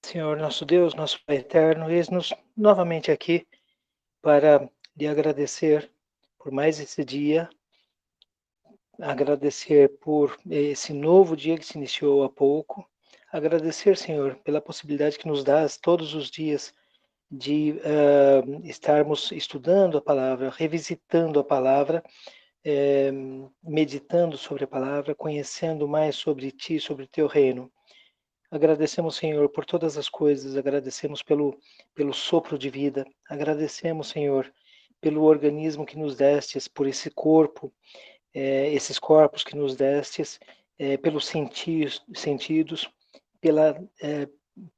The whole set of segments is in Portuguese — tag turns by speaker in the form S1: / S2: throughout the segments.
S1: Senhor nosso Deus, nosso Pai eterno, eis-nos novamente aqui para lhe agradecer por mais esse dia, agradecer por esse novo dia que se iniciou há pouco, agradecer, Senhor, pela possibilidade que nos dás todos os dias de estarmos estudando a palavra, revisitando a palavra, meditando sobre a palavra, conhecendo mais sobre Ti, sobre o Teu reino. Agradecemos, Senhor, por todas as coisas, agradecemos pelo sopro de vida, agradecemos, Senhor, pelo organismo que nos destes, por esse corpo, esses corpos que nos destes, pelos sentidos,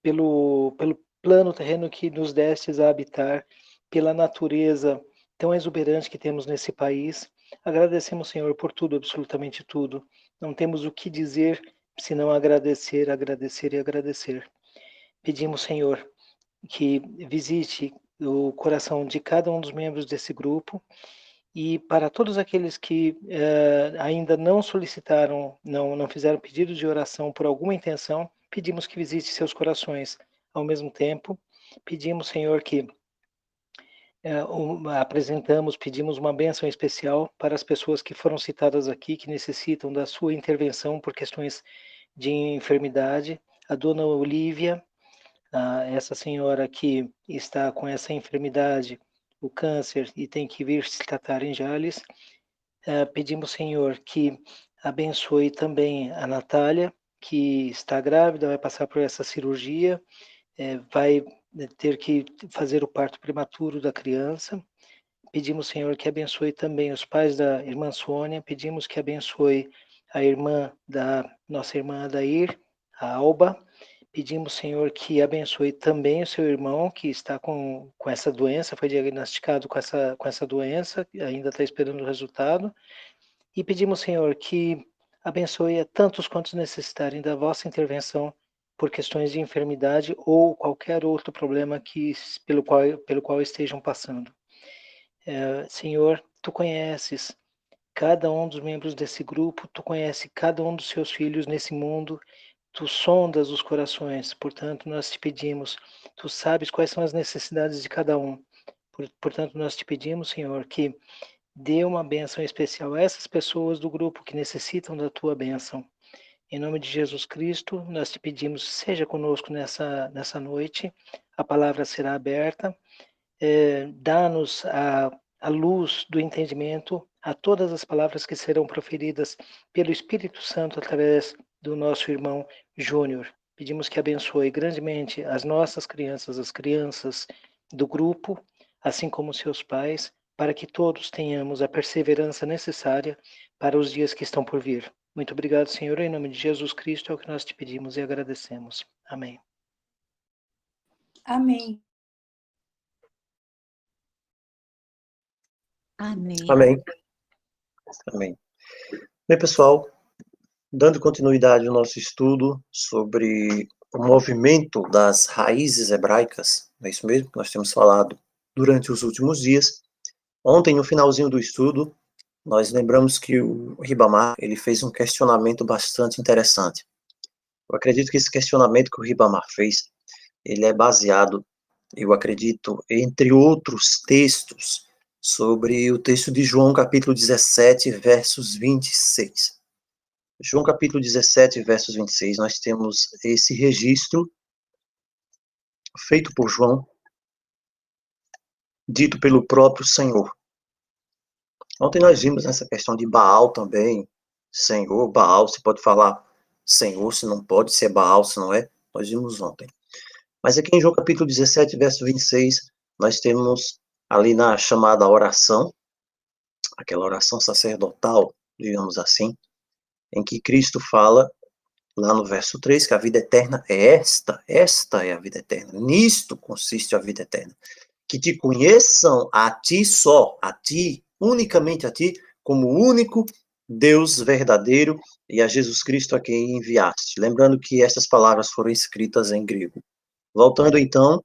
S1: pelo plano terreno que nos destes a habitar, pela natureza tão exuberante que temos nesse país. Agradecemos, Senhor, por tudo, absolutamente tudo. Não temos o que dizer senão agradecer, agradecer e agradecer. Pedimos, Senhor, que visite o coração de cada um dos membros desse grupo e para todos aqueles que ainda não solicitaram, não fizeram pedido de oração por alguma intenção, pedimos que visite seus corações. Ao mesmo tempo, pedimos, Senhor, que pedimos uma bênção especial para as pessoas que foram citadas aqui, que necessitam da sua intervenção por questões de enfermidade. A dona Olívia, essa senhora que está com essa enfermidade, o câncer, e tem que vir se tratar em Jales. Pedimos, Senhor, que abençoe também a Natália, que está grávida, vai passar por essa cirurgia, vai ter que fazer o parto prematuro da criança. Pedimos, Senhor, que abençoe também os pais da irmã Sônia, pedimos que abençoe a nossa irmã Adair, a Alba. Pedimos, Senhor, que abençoe também o seu irmão que está com essa doença, foi diagnosticado com essa doença, ainda está esperando o resultado. E pedimos, Senhor, que abençoe a tantos quantos necessitarem da vossa intervenção por questões de enfermidade ou qualquer outro problema pelo qual estejam passando. Senhor, Tu conheces cada um dos membros desse grupo, Tu conheces cada um dos seus filhos nesse mundo, Tu sondas os corações, portanto, nós te pedimos, Tu sabes quais são as necessidades de cada um. Portanto, nós te pedimos, Senhor, que dê uma bênção especial a essas pessoas do grupo que necessitam da Tua bênção. Em nome de Jesus Cristo, nós te pedimos, seja conosco nessa noite, a palavra será aberta, dá-nos a luz do entendimento a todas as palavras que serão proferidas pelo Espírito Santo através do nosso irmão Júnior. Pedimos que abençoe grandemente as nossas crianças, as crianças do grupo, assim como seus pais, para que todos tenhamos a perseverança necessária para os dias que estão por vir. Muito obrigado, Senhor, em nome de Jesus Cristo é o que nós te pedimos e agradecemos. Amém.
S2: Amém.
S3: Amém.
S4: Amém. Amém. Bem, pessoal, dando continuidade ao nosso estudo sobre o movimento das raízes hebraicas, é isso mesmo que nós temos falado durante os últimos dias. Ontem, no finalzinho do estudo, nós lembramos que o Ribamar, ele fez um questionamento bastante interessante. Eu acredito que esse questionamento que o Ribamar fez, ele é baseado, eu acredito, entre outros textos, sobre o texto de João, capítulo 17, versos 26. João, capítulo 17, versos 26, nós temos esse registro feito por João, dito pelo próprio Senhor. Ontem nós vimos essa questão de Baal também, Senhor, Baal, se pode falar Senhor, se não pode ser Baal, se não é, nós vimos ontem. Mas aqui em João capítulo 17, verso 26, nós temos ali na chamada oração, aquela oração sacerdotal, digamos assim, em que Cristo fala, lá no verso 3, que a vida eterna é esta é a vida eterna, nisto consiste a vida eterna, que te conheçam a ti só, a ti, unicamente a ti, como o único Deus verdadeiro e a Jesus Cristo a quem enviaste. Lembrando que essas palavras foram escritas em grego. Voltando então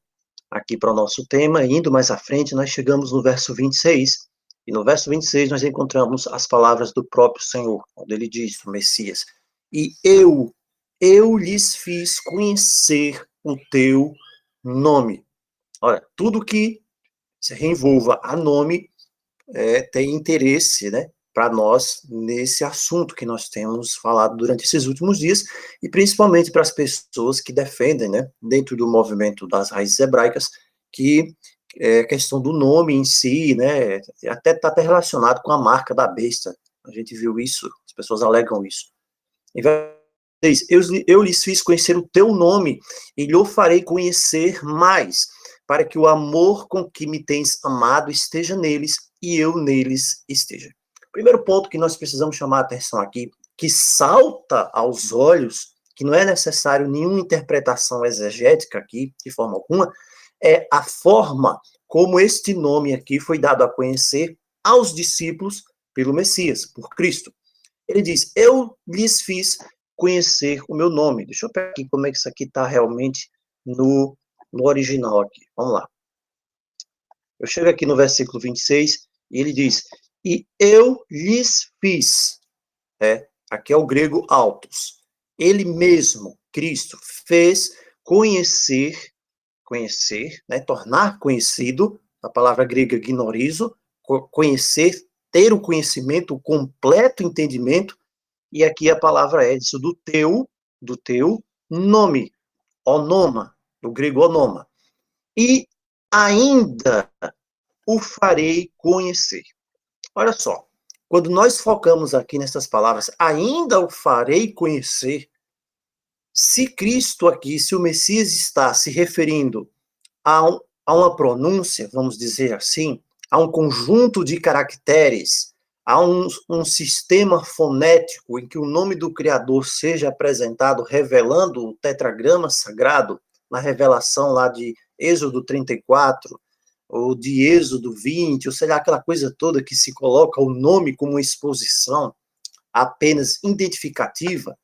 S4: aqui para o nosso tema, indo mais à frente, nós chegamos no verso 26, e no verso 26 nós encontramos as palavras do próprio Senhor, onde ele diz, o Messias, e eu lhes fiz conhecer o teu nome. Olha, tudo que se envolva a nome tem interesse, né, para nós nesse assunto que nós temos falado durante esses últimos dias, e principalmente para as pessoas que defendem, né, dentro do movimento das raízes hebraicas, que a questão do nome em si, né, até está até relacionado com a marca da besta. A gente viu isso, as pessoas alegam isso. Eu lhes fiz conhecer o teu nome, e lhe farei conhecer mais, para que o amor com que me tens amado esteja neles, e eu neles esteja. Primeiro ponto que nós precisamos chamar a atenção aqui, que salta aos olhos, que não é necessário nenhuma interpretação exegética aqui, de forma alguma, é a forma como este nome aqui foi dado a conhecer aos discípulos pelo Messias, por Cristo. Ele diz, eu lhes fiz conhecer o meu nome. Deixa eu pegar aqui como é que isso aqui está realmente no original aqui. Vamos lá. Eu chego aqui no versículo 26 e ele diz, e eu lhes fiz. Aqui é o grego autos. Ele mesmo, Cristo, fez conhecer, né, tornar conhecido, a palavra grega gnorizo, conhecer, ter o conhecimento, o completo entendimento, e aqui a palavra é isso, do teu nome, onoma, do grego onoma. E ainda o farei conhecer. Olha só, quando nós focamos aqui nessas palavras, ainda o farei conhecer, se Cristo aqui, se o Messias está se referindo a uma pronúncia, vamos dizer assim, a um conjunto de caracteres, a um sistema fonético em que o nome do Criador seja apresentado revelando o tetragrama sagrado, na revelação lá de Êxodo 34, ou de Êxodo 20, ou sei lá, aquela coisa toda que se coloca o nome como uma exposição apenas identificativa,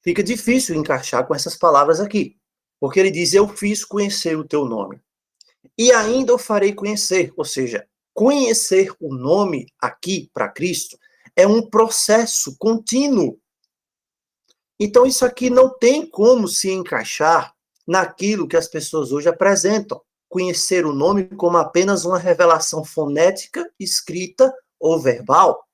S4: fica difícil encaixar com essas palavras aqui. Porque ele diz, eu fiz conhecer o teu nome. E ainda o farei conhecer. Ou seja, conhecer o nome aqui para Cristo é um processo contínuo. Então, isso aqui não tem como se encaixar naquilo que as pessoas hoje apresentam. Conhecer o nome como apenas uma revelação fonética, escrita ou verbal.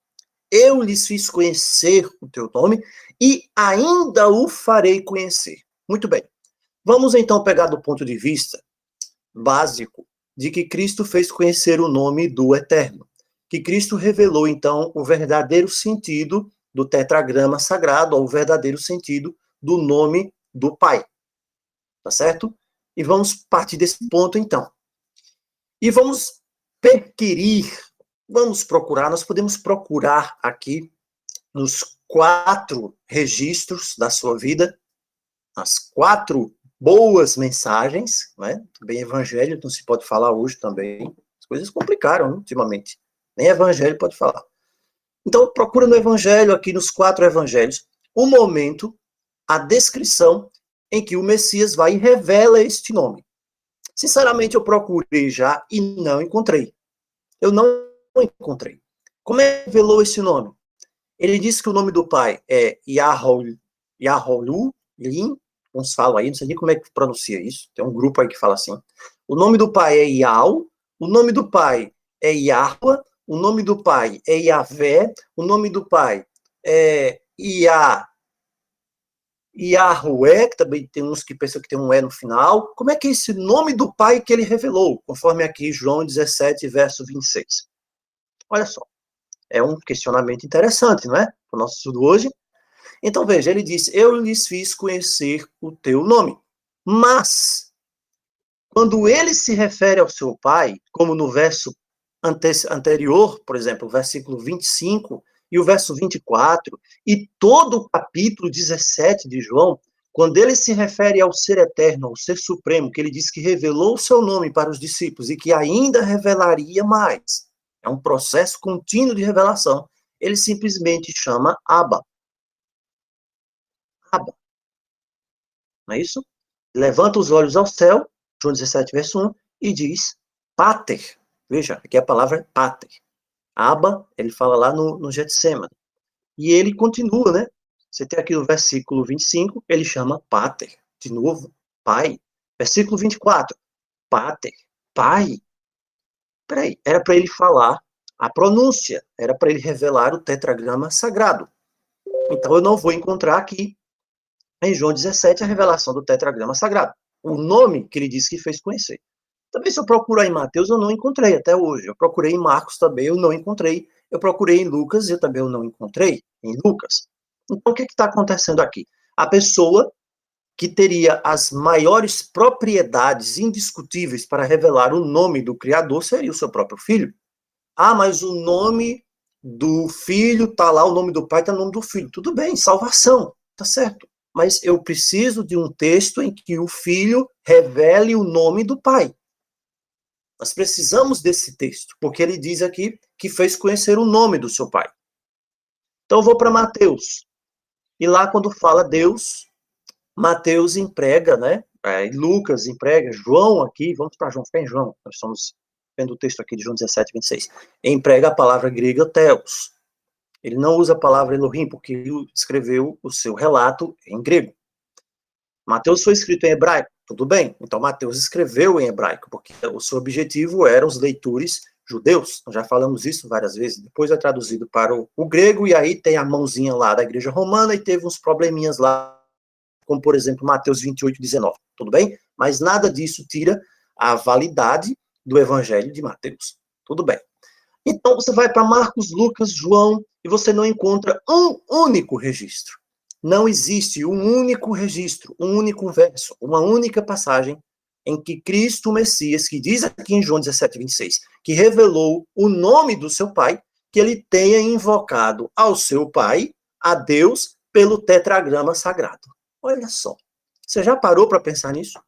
S4: Eu lhes fiz conhecer o teu nome e ainda o farei conhecer. Muito bem. Vamos então pegar do ponto de vista básico de que Cristo fez conhecer o nome do Eterno. Que Cristo revelou então o verdadeiro sentido do tetragrama sagrado, ou o verdadeiro sentido do nome do Pai. Tá certo? E vamos partir desse ponto então. E vamos perquirir, vamos procurar, nós podemos procurar aqui nos 4 registros da sua vida, as 4 boas mensagens, né? Também evangelho não se pode falar hoje também. As coisas complicaram ultimamente. Nem evangelho pode falar. Então, procura no evangelho, aqui nos 4 evangelhos, o momento, a descrição em que o Messias vai e revela este nome. Sinceramente, eu procurei já e não encontrei. Eu não encontrei. Como é que revelou esse nome? Ele disse que o nome do pai é Yaholu, uns falam aí, não sei nem como é que pronuncia isso, tem um grupo aí que fala assim. O nome do pai é Yao, o nome do pai é Yahua, o nome do pai é Yahvé, o nome do pai é Yahué, que também tem uns que pensam que tem um E no final. Como é que é esse nome do pai que ele revelou? Conforme aqui João 17, verso 26. Olha só, é um questionamento interessante, não é? Para o nosso estudo hoje. Então, veja, ele disse, eu lhes fiz conhecer o teu nome. Mas, quando ele se refere ao seu pai, como no verso anterior, por exemplo, o versículo 25 e o verso 24, e todo o capítulo 17 de João, quando ele se refere ao ser eterno, ao ser supremo, que ele diz que revelou o seu nome para os discípulos e que ainda revelaria mais, é um processo contínuo de revelação, ele simplesmente chama Abba. Abba. Não é isso? Levanta os olhos ao céu, João 17, verso 1, e diz Pater. Veja, aqui a palavra é Pater. Abba, ele fala lá no Getsemane. E ele continua, né? Você tem aqui no versículo 25, ele chama Pater, de novo. pai. Versículo 24, pater, pai. Peraí, era para ele falar a pronúncia, era para ele revelar o tetragrama sagrado. Então eu não vou encontrar aqui, em João 17, a revelação do tetragrama sagrado. O nome que ele disse que fez conhecer. Também se eu procurar em Mateus, eu não encontrei até hoje. Eu procurei em Marcos também, eu não encontrei. Eu procurei em Lucas, eu também não encontrei em Lucas. Então, o que está acontecendo aqui? A pessoa que teria as maiores propriedades indiscutíveis para revelar o nome do Criador seria o seu próprio filho. Ah, mas o nome do filho está lá, o nome do pai está no nome do filho. Tudo bem, salvação, tá certo. Mas eu preciso de um texto em que o filho revele o nome do pai. Nós precisamos desse texto, porque ele diz aqui que fez conhecer o nome do seu pai. Então eu vou para Mateus. E lá, quando fala Deus, Mateus emprega, né? Lucas emprega, João aqui, vamos para João, fica em João, nós estamos vendo o texto aqui de João 17, 26. Emprega a palavra grega theos. Ele não usa a palavra Elohim, porque ele escreveu o seu relato em grego. Mateus foi escrito em hebraico, tudo bem. Então Mateus escreveu em hebraico, porque o seu objetivo eram os leitores judeus. Nós já falamos isso várias vezes. Depois é traduzido para o grego, e aí tem a mãozinha lá da igreja romana, e teve uns probleminhas lá, como, por exemplo, Mateus 28, 19. Tudo bem? Mas nada disso tira a validade do evangelho de Mateus. Tudo bem. Então, você vai para Marcos, Lucas, João, e você não encontra um único registro. Não existe um único registro, um único verso, uma única passagem em que Cristo, o Messias, que diz aqui em João 17, 26, que revelou o nome do seu pai, que ele tenha invocado ao seu pai, a Deus, pelo tetragrama sagrado. Olha só. Você já parou para pensar nisso?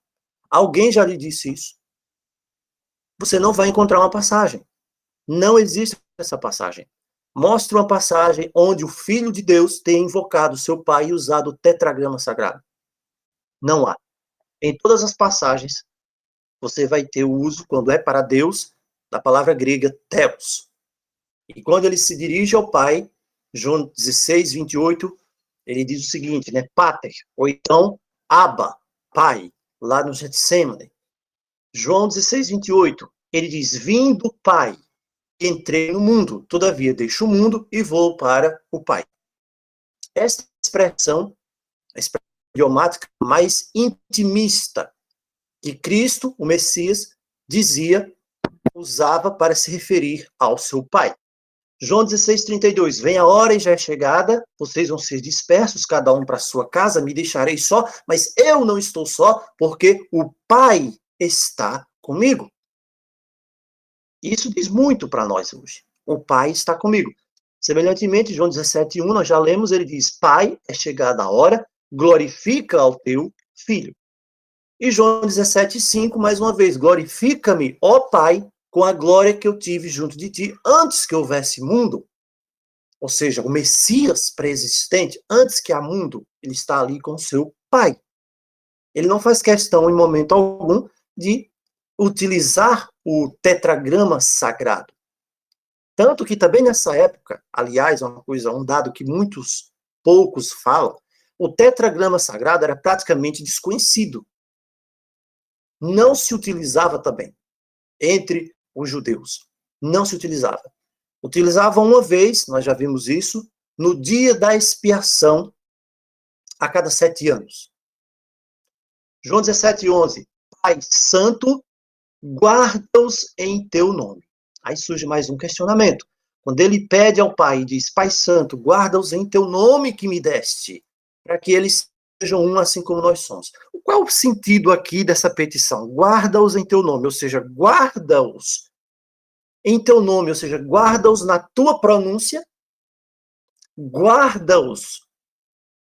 S4: Alguém já lhe disse isso? Você não vai encontrar uma passagem. Não existe essa passagem. Mostra uma passagem onde o Filho de Deus tem invocado seu pai e usado o tetragrama sagrado. Não há. Em todas as passagens, você vai ter o uso, quando é para Deus, da palavra grega theos. E quando ele se dirige ao pai, João 16, 28, ele diz o seguinte, né? Pater, ou então Abba, pai, lá no Getsemane. João 16, 28, ele diz, vim do pai, entrei no mundo, todavia deixo o mundo e vou para o pai. Esta expressão, a expressão idiomática mais intimista que Cristo, o Messias, dizia, usava para se referir ao seu pai. João 16, 32, vem a hora e já é chegada, vocês vão ser dispersos, cada um para sua casa, me deixarei só, mas eu não estou só, porque o Pai está comigo. Isso diz muito para nós hoje. O Pai está comigo. Semelhantemente, João 17, 1, nós já lemos, ele diz, Pai, é chegada a hora, glorifica ao teu Filho. E João 17, 5, mais uma vez, glorifica-me, ó Pai, com a glória que eu tive junto de ti antes que houvesse mundo. Ou seja, o Messias pré-existente, antes que há mundo, ele está ali com seu Pai. Ele não faz questão, em momento algum, de utilizar o tetragrama sagrado. Tanto que também nessa época, aliás, um dado que poucos falam, o tetragrama sagrado era praticamente desconhecido. Não se utilizava também entre os judeus. Não se utilizava. Utilizavam uma vez, nós já vimos isso, no dia da expiação, a cada 7 anos. João 17, 11. Pai Santo, guarda-os em teu nome. Aí surge mais um questionamento. Quando ele pede ao Pai e diz, Pai Santo, guarda-os em teu nome que me deste, para que eles sejam um assim como nós somos. Qual é o sentido aqui dessa petição? Guarda-os em teu nome, ou seja, guarda-os em teu nome, ou seja, guarda-os na tua pronúncia, guarda-os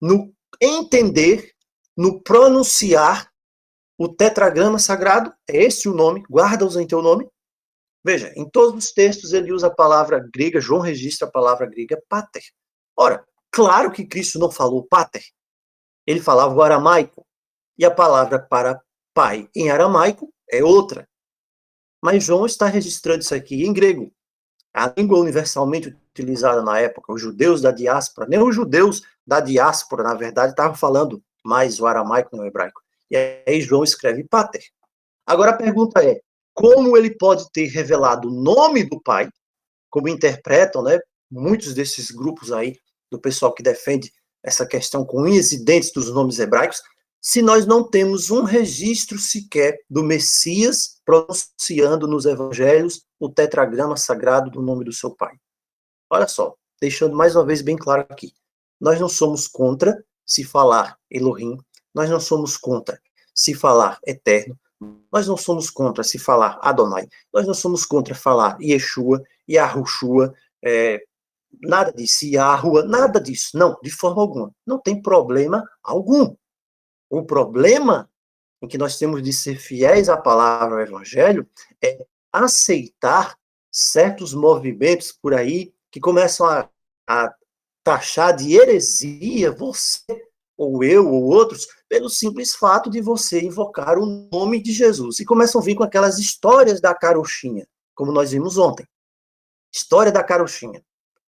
S4: no entender, no pronunciar o tetragrama sagrado, é esse o nome, guarda-os em teu nome. Veja, em todos os textos ele usa a palavra grega, João registra a palavra grega pater. Ora, claro que Cristo não falou pater, ele falava o aramaico, e a palavra para pai em aramaico é outra. Mas João está registrando isso aqui em grego. A língua universalmente utilizada na época, os judeus da diáspora, nem os judeus da diáspora, na verdade, estavam falando mais o aramaico, não o hebraico. E aí João escreve Pater. Agora a pergunta é, como ele pode ter revelado o nome do Pai, como interpretam, né, muitos desses grupos aí, do pessoal que defende essa questão com unhas e dentes dos nomes hebraicos, se nós não temos um registro sequer do Messias pronunciando nos evangelhos o tetragrama sagrado do nome do seu Pai. Olha só, deixando mais uma vez bem claro aqui, nós não somos contra se falar Elohim, nós não somos contra se falar Eterno, nós não somos contra se falar Adonai, nós não somos contra falar Yeshua, Yahushua, nada disso, Yahua, nada disso, não, de forma alguma, não tem problema algum. O problema em que nós temos de ser fiéis à palavra do Evangelho é aceitar certos movimentos por aí que começam a taxar de heresia você, ou eu, ou outros, pelo simples fato de você invocar o nome de Jesus. E começam a vir com aquelas histórias da carochinha, como nós vimos ontem. História da carochinha.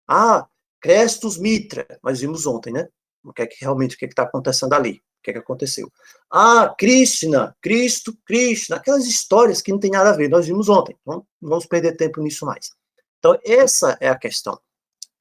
S4: Ah, Crestus Mitra, nós vimos ontem, né? O que é que realmente, o que é que está acontecendo ali? O que é que aconteceu? Ah, Krishna, Cristo, Krishna, aquelas histórias que não tem nada a ver, nós vimos ontem. Não vamos perder tempo nisso mais. Então, essa é a questão.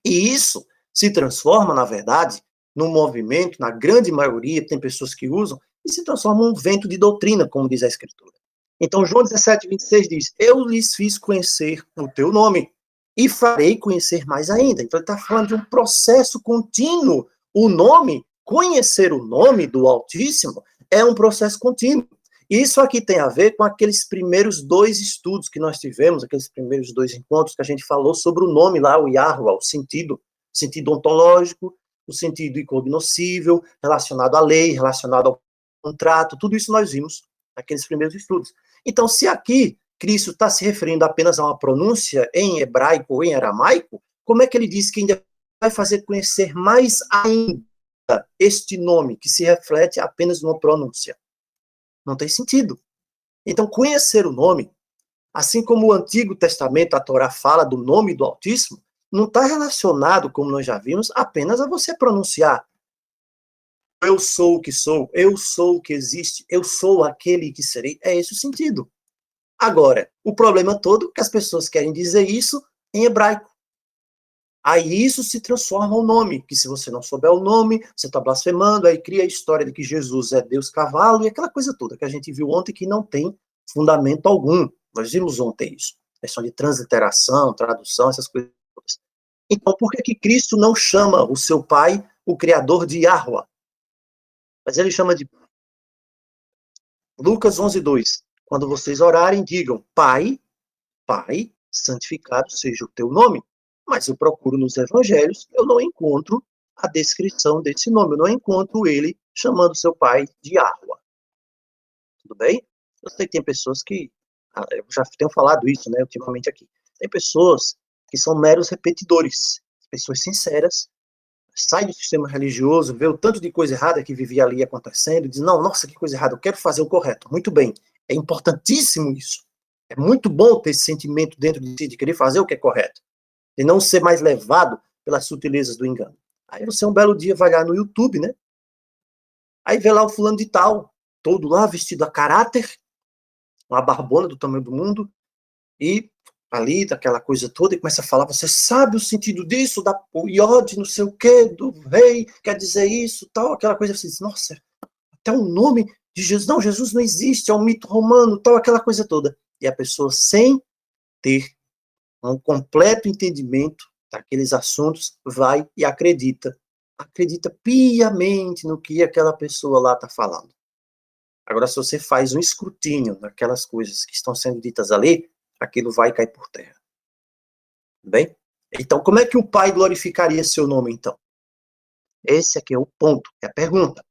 S4: E isso se transforma, na verdade, num movimento, na grande maioria, tem pessoas que usam, e se transforma num vento de doutrina, como diz a Escritura. Então, João 17, 26 diz, eu lhes fiz conhecer o teu nome, e farei conhecer mais ainda. Então, ele está falando de um processo contínuo. O nome, conhecer o nome do Altíssimo, é um processo contínuo. Isso aqui tem a ver com aqueles primeiros 2 estudos que nós tivemos, aqueles primeiros 2 encontros que a gente falou sobre o nome lá, o Yahweh, o sentido ontológico, o sentido incognoscível, relacionado à lei, relacionado ao contrato, tudo isso nós vimos naqueles primeiros estudos. Então, se aqui Cristo está se referindo apenas a uma pronúncia em hebraico ou em aramaico, como é que ele diz que ainda vai fazer conhecer mais ainda este nome, que se reflete apenas numa pronúncia? Não tem sentido. Então, conhecer o nome, assim como o Antigo Testamento, a Torá fala do nome do Altíssimo, não está relacionado, como nós já vimos, apenas a você pronunciar. Eu sou o que sou, eu sou o que existe, eu sou aquele que serei. É esse o sentido. Agora, o problema todo é que as pessoas querem dizer isso em hebraico. Aí isso se transforma o nome, que se você não souber o nome, você está blasfemando, aí cria a história de que Jesus é Deus cavalo, e aquela coisa toda que a gente viu ontem que não tem fundamento algum. Nós vimos ontem isso. Questão de transliteração, tradução, essas coisas todas. Então, por que Cristo não chama o seu Pai, o Criador, de Yahweh? Mas ele chama de Lucas 11:2. Quando vocês orarem, digam, Pai, Pai, santificado seja o teu nome. Mas eu procuro nos evangelhos, eu não encontro a descrição desse nome, eu não encontro ele chamando seu pai de Yahweh. Tudo bem? Eu sei que tem pessoas que, eu já tenho falado isso, né, ultimamente aqui, tem pessoas que são meros repetidores, pessoas sinceras, sai do sistema religioso, vê o tanto de coisa errada que vivia ali acontecendo, e diz, não, nossa, que coisa errada, eu quero fazer o correto. Muito bem, é importantíssimo isso. É muito bom ter esse sentimento dentro de si de querer fazer o que é correto, de não ser mais levado pelas sutilezas do engano. Aí você um belo dia vai lá no YouTube, né? Aí vê lá o fulano de tal, todo lá vestido a caráter, uma barbona do tamanho do mundo, e ali, daquela coisa toda, e começa a falar, você sabe o sentido disso, da o iode, não sei o quê, do rei, quer dizer isso, tal, aquela coisa, você diz, nossa, até o nome de Jesus, não, Jesus não existe, é um mito romano, tal, aquela coisa toda. E a pessoa, sem ter um completo entendimento daqueles assuntos, vai e acredita piamente no que aquela pessoa lá está falando. Agora, se você faz um escrutínio daquelas coisas que estão sendo ditas ali, aquilo vai cair por terra. Tudo bem? Então, como é que o Pai glorificaria seu nome, então? Esse aqui é o ponto, é a pergunta.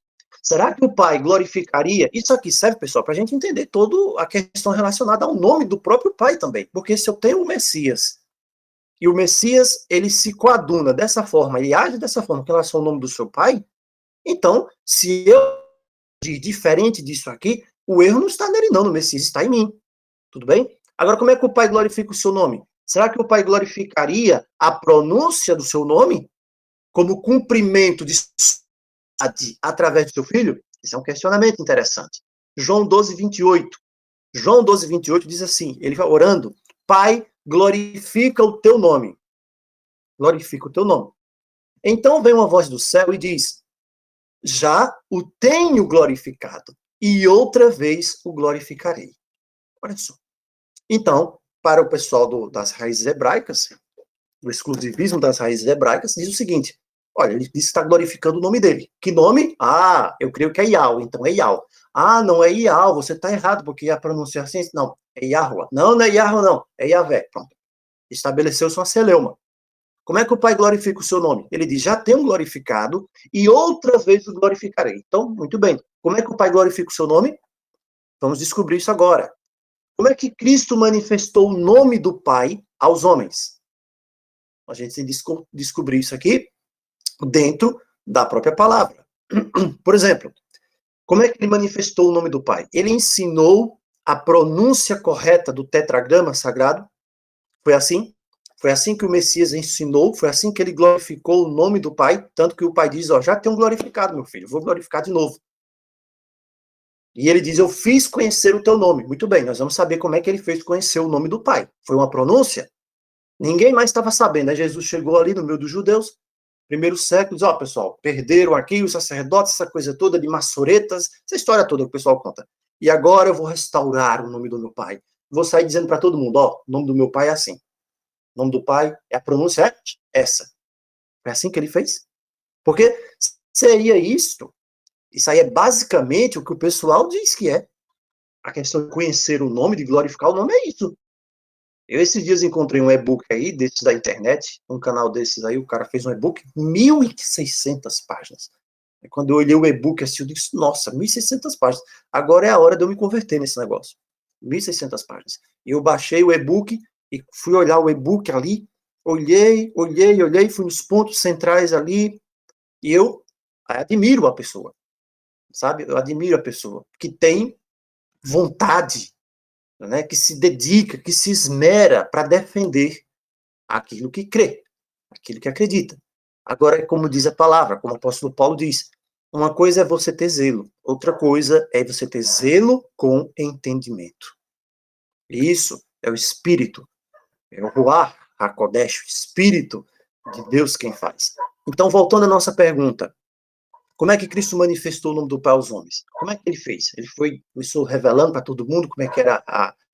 S4: Será que o Pai glorificaria? Isso aqui serve, pessoal, para a gente entender toda a questão relacionada ao nome do próprio Pai também. Porque se eu tenho o Messias, e o Messias, ele se coaduna dessa forma, ele age dessa forma com relação ao nome do seu Pai, então, se eu agir diferente disso aqui, o erro não está nele não, no Messias, está em mim. Tudo bem? Agora, como é que o Pai glorifica o seu nome? Será que o Pai glorificaria a pronúncia do seu nome como cumprimento de através do seu filho? Isso é um questionamento interessante. João 12, 28. João 12, 28 diz assim, ele vai orando, Pai, glorifica o teu nome. Glorifica o teu nome. Então vem uma voz do céu e diz, já o tenho glorificado, e outra vez o glorificarei. Olha só. Então, para o pessoal das raízes hebraicas, o exclusivismo das raízes hebraicas, diz o seguinte, olha, ele diz que está glorificando o nome dele. Que nome? Ah, eu creio que é Iau, então é Iau. Ah, não é Iau, você está errado, porque ia pronunciar assim, não, é Yahua. Não, não é Yahua, não, é Yahvé. Pronto. Estabeleceu-se uma celeuma. Como é que o Pai glorifica o seu nome? Ele diz, já tenho glorificado e outra vez o glorificarei. Então, muito bem. Como é que o Pai glorifica o seu nome? Vamos descobrir isso agora. Como é que Cristo manifestou o nome do Pai aos homens? A gente tem que descobrir isso aqui dentro da própria palavra. Por exemplo, como é que ele manifestou o nome do Pai? Ele ensinou a pronúncia correta do tetragrama sagrado. Foi assim? Foi assim que o Messias ensinou, foi assim que ele glorificou o nome do Pai, tanto que o Pai diz, ó, já tenho glorificado, meu filho, vou glorificar de novo. E ele diz, eu fiz conhecer o teu nome. Muito bem, nós vamos saber como é que ele fez conhecer o nome do Pai. Foi uma pronúncia? Ninguém mais estava sabendo. Aí Jesus chegou ali no meio dos judeus, primeiros séculos, ó, pessoal, perderam aqui os sacerdotes, essa coisa toda de maçoretas, essa história toda que o pessoal conta. E agora eu vou restaurar o nome do meu Pai. Vou sair dizendo para todo mundo, ó, o nome do meu Pai é assim. O nome do Pai, a pronúncia é essa. É assim que ele fez? Porque seria isto. Isso aí é basicamente o que o pessoal diz que é. A questão de conhecer o nome, de glorificar o nome, é isso. Eu esses dias encontrei um e-book aí, desses da internet, um canal desses aí, o cara fez um e-book, 1.600 páginas. E quando eu olhei o e-book assim, eu disse, nossa, 1.600 páginas. Agora é a hora de eu me converter nesse negócio. 1.600 páginas. E eu baixei o e-book e fui olhar o e-book ali, olhei, fui nos pontos centrais ali, e eu admiro a pessoa, sabe? Eu admiro a pessoa que tem vontade, né? Que se dedica, que se esmera para defender aquilo que crê, aquilo que acredita. Agora, como diz a palavra, como o apóstolo Paulo diz, uma coisa é você ter zelo, outra coisa é você ter zelo com entendimento. E isso é o Espírito, é o Ruach HaKodesh, o Espírito de Deus quem faz. Então, voltando à nossa pergunta, como é que Cristo manifestou o nome do Pai aos homens? Como é que ele fez? Ele começou revelando para todo mundo como é que era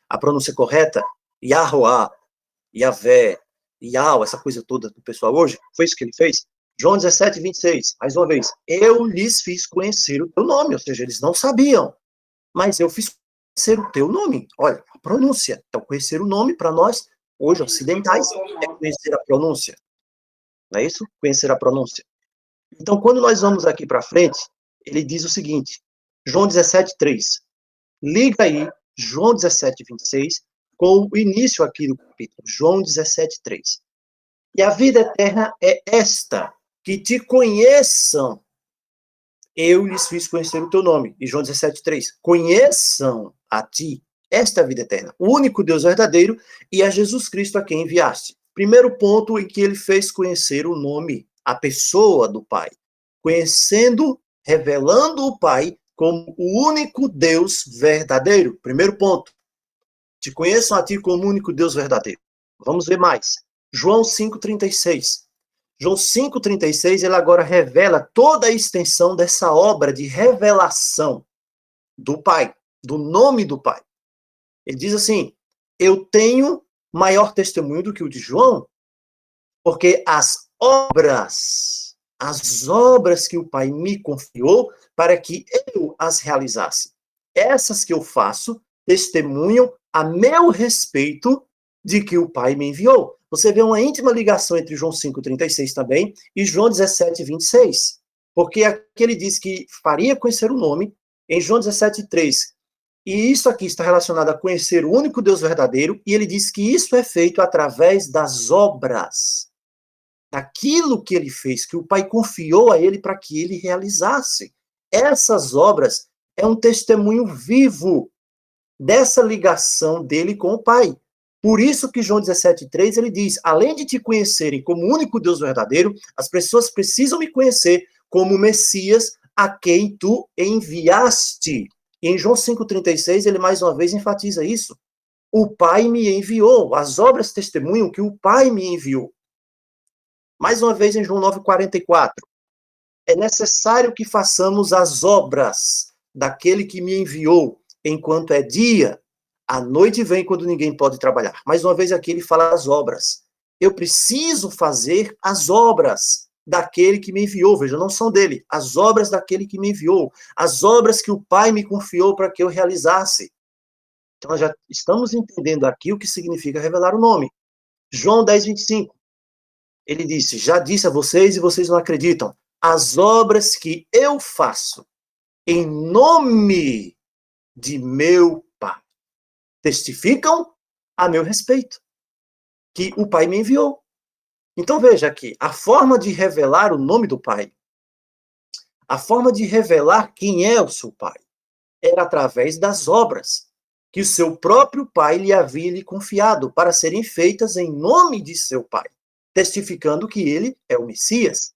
S4: a pronúncia correta? Yahuá, Yahvé, Yahweh, essa coisa toda do pessoal hoje? Foi isso que ele fez? João 17, 26, mais uma vez. Eu lhes fiz conhecer o teu nome, ou seja, eles não sabiam, mas eu fiz conhecer o teu nome. Olha, a pronúncia. Então, conhecer o nome, para nós, hoje, ocidentais, é conhecer a pronúncia. Não é isso? Conhecer a pronúncia. Então, quando nós vamos aqui para frente, ele diz o seguinte, João 17, 3. Liga aí, João 17, 26, com o início aqui do capítulo, João 17, 3. E a vida eterna é esta, que te conheçam. Eu lhes fiz conhecer o teu nome. E João 17, 3. Conheçam a ti, esta é a vida eterna, o único Deus verdadeiro, e a Jesus Cristo a quem enviaste. Primeiro ponto em que ele fez conhecer o nome, a pessoa do Pai. Conhecendo, revelando o Pai como o único Deus verdadeiro. Primeiro ponto. Te conheçam a ti como o único Deus verdadeiro. Vamos ver mais. João 5,36. João 5,36, ele agora revela toda a extensão dessa obra de revelação do Pai, do nome do Pai. Ele diz assim, eu tenho maior testemunho do que o de João, porque as obras que o Pai me confiou para que eu as realizasse. Essas que eu faço testemunham a meu respeito de que o Pai me enviou. Você vê uma íntima ligação entre João 5,36 também e João 17, 26. Porque aqui ele diz que faria conhecer o nome, em João 17, 3. E isso aqui está relacionado a conhecer o único Deus verdadeiro, e ele diz que isso é feito através das obras, daquilo que ele fez, que o Pai confiou a ele para que ele realizasse. Essas obras é um testemunho vivo dessa ligação dele com o Pai. Por isso que João 17,3 ele diz, além de te conhecerem como o único Deus verdadeiro, as pessoas precisam me conhecer como o Messias a quem tu enviaste. E em João 5,36, ele mais uma vez enfatiza isso. O Pai me enviou, as obras testemunham que o Pai me enviou. Mais uma vez em João 9,44, é necessário que façamos as obras daquele que me enviou, enquanto é dia, a noite vem quando ninguém pode trabalhar. Mais uma vez aqui ele fala as obras. Eu preciso fazer as obras daquele que me enviou. Veja, não são dele, as obras daquele que me enviou, as obras que o Pai me confiou para que eu realizasse. Então, nós já estamos entendendo aqui o que significa revelar o nome. João 10,25. Ele disse, já disse a vocês e vocês não acreditam. As obras que eu faço em nome de meu Pai testificam a meu respeito, que o Pai me enviou. Então veja aqui, a forma de revelar o nome do Pai, a forma de revelar quem é o seu Pai, era através das obras que o seu próprio Pai lhe havia lhe confiado para serem feitas em nome de seu Pai, testificando que ele é o Messias.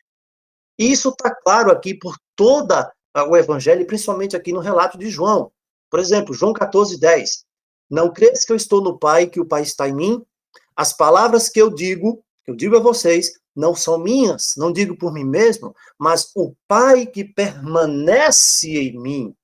S4: E isso está claro aqui por toda o Evangelho, principalmente aqui no relato de João. Por exemplo, João 14,10. Não crês que eu estou no Pai, que o Pai está em mim? As palavras que eu digo a vocês, não são minhas, não digo por mim mesmo, mas o Pai que permanece em mim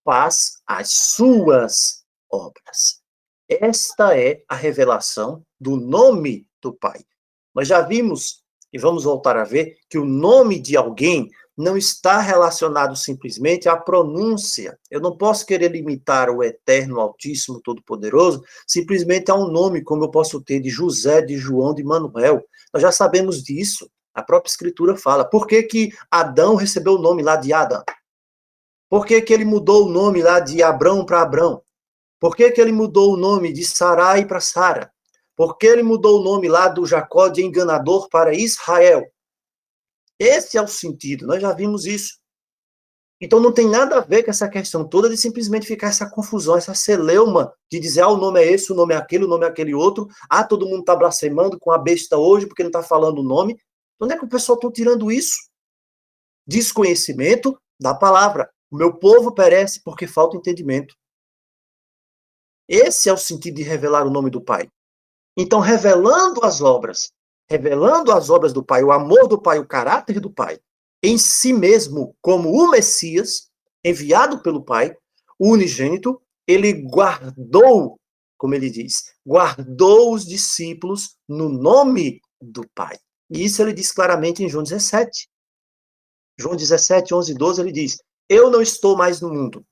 S4: faz as suas obras. Esta é a revelação do nome do Pai. Nós já vimos, e vamos voltar a ver, que o nome de alguém não está relacionado simplesmente à pronúncia. Eu não posso querer limitar o Eterno, Altíssimo, Todo-Poderoso, simplesmente a um nome, como eu posso ter de José, de João, de Manuel. Nós já sabemos disso. A própria Escritura fala. Por que que Adão recebeu o nome lá de Adão? Por que que ele mudou o nome lá de Abrão para Abrão? Por que que ele mudou o nome de Sarai para Sara? Por que ele mudou o nome lá do Jacó de enganador para Israel? Esse é o sentido, nós já vimos isso. Então não tem nada a ver com essa questão toda de simplesmente ficar essa confusão, essa celeuma de dizer, o nome é esse, o nome é aquele outro. Todo mundo está blasfemando com a besta hoje porque não está falando o nome. Onde é que o pessoal está tirando isso? Desconhecimento da palavra. O meu povo perece porque falta entendimento. Esse é o sentido de revelar o nome do Pai. Então, revelando as obras do Pai, o amor do Pai, o caráter do Pai, em si mesmo, como o Messias, enviado pelo Pai, o unigênito, ele guardou, como ele diz, guardou os discípulos no nome do Pai. E isso ele diz claramente em João 17. João 17, 11 e 12, ele diz, eu não estou mais no mundo.